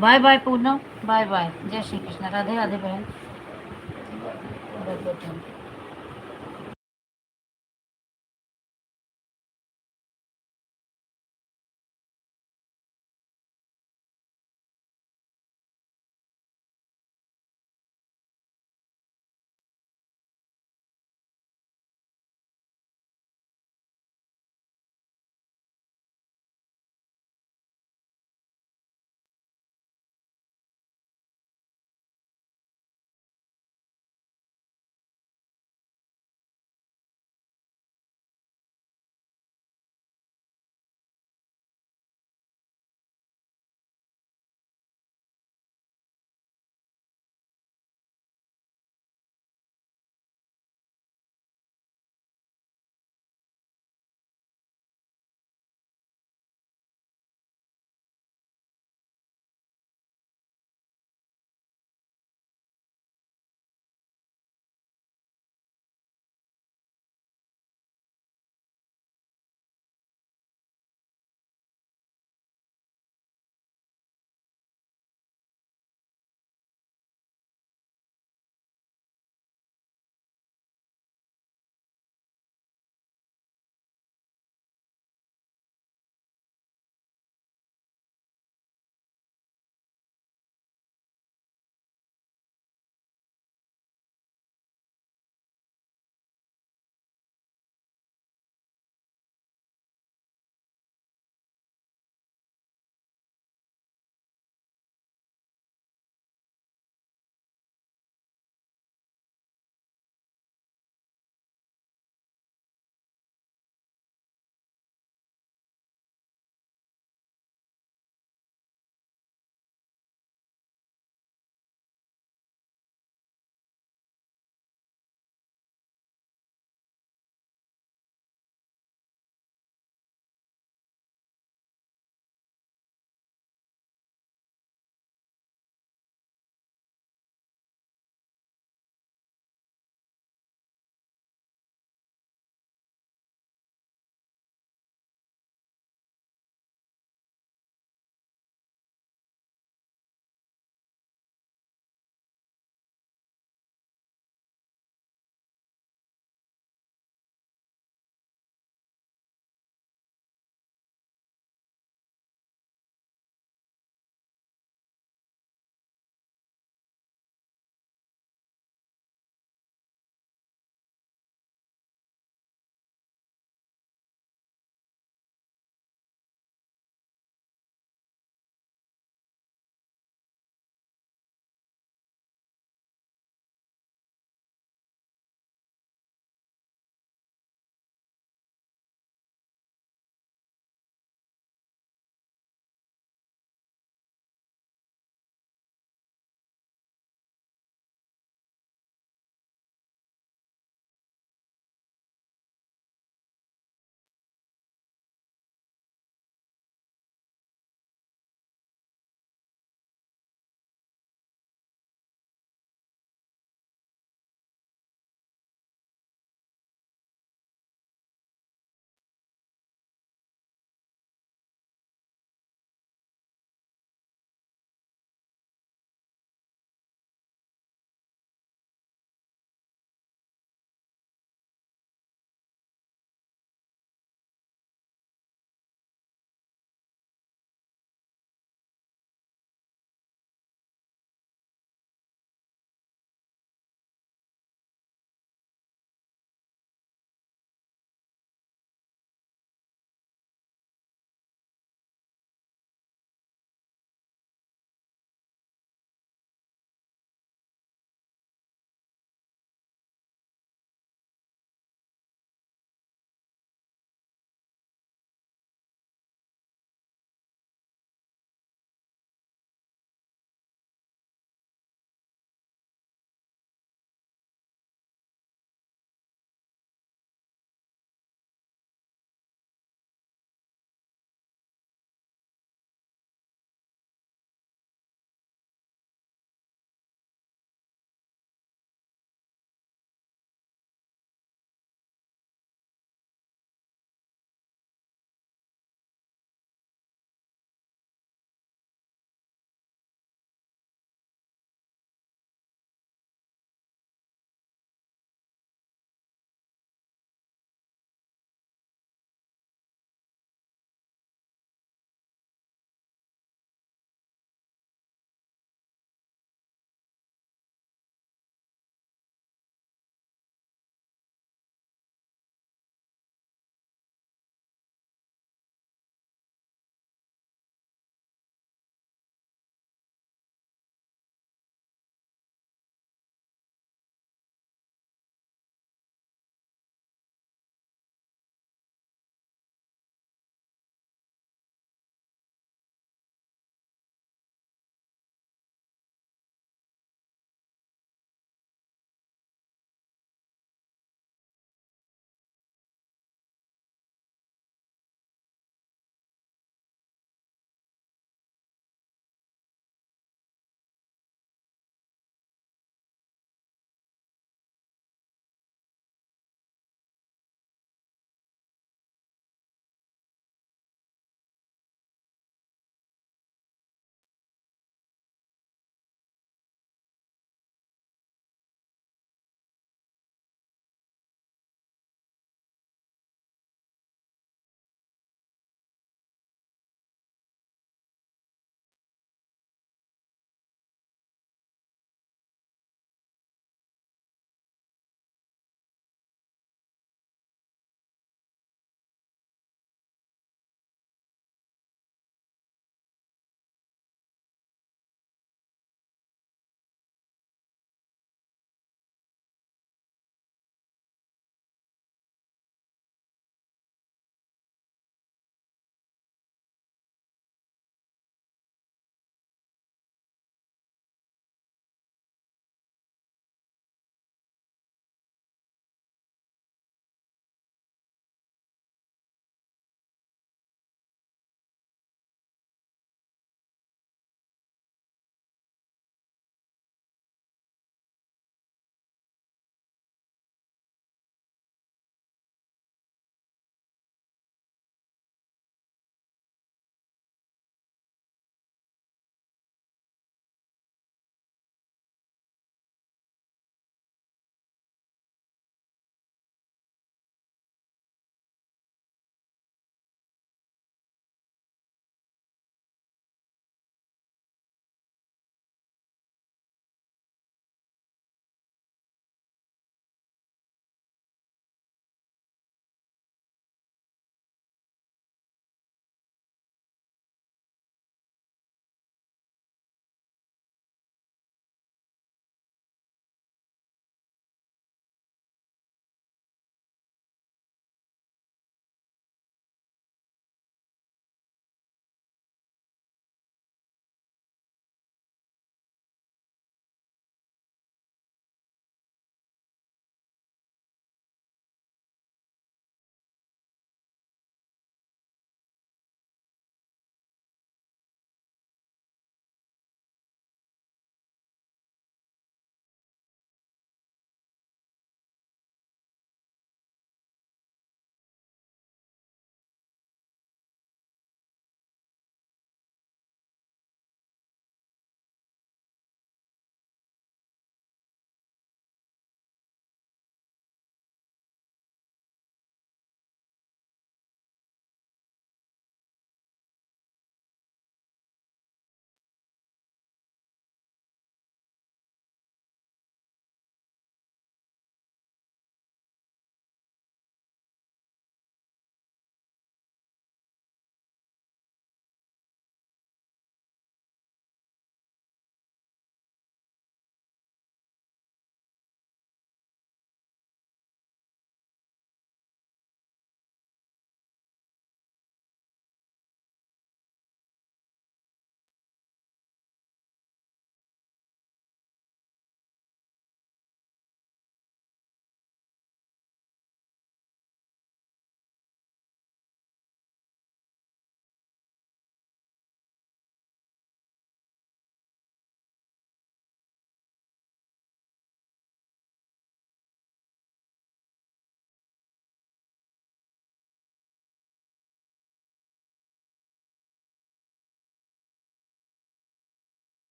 Bye bye Poonam, bye bye, जय श्री कृष्ण, राधे राधे बहन। बहुत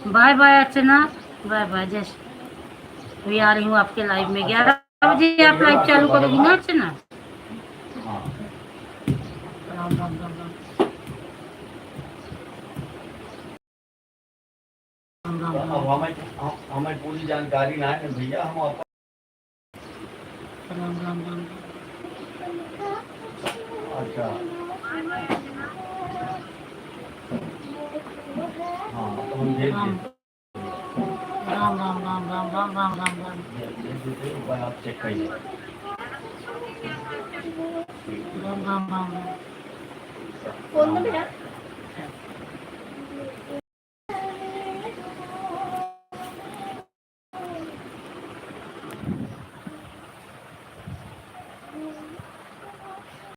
bye bye Archana, bye bye. जैसे अभी आ रही हूँ आपके लाइव में, 11 बजे आप लाइव चालू करोगी ना अर्चना? हाँ राम राम राम राम राम राम अब हमें पूरी जानकारी ना है भैया, हम आप राम राम राम। अच्छा हाँ तो हम भेज राम देते राम राम राम राम राम राम राम राम आप चेक करिए। राम राम राम। फोन तो मेरा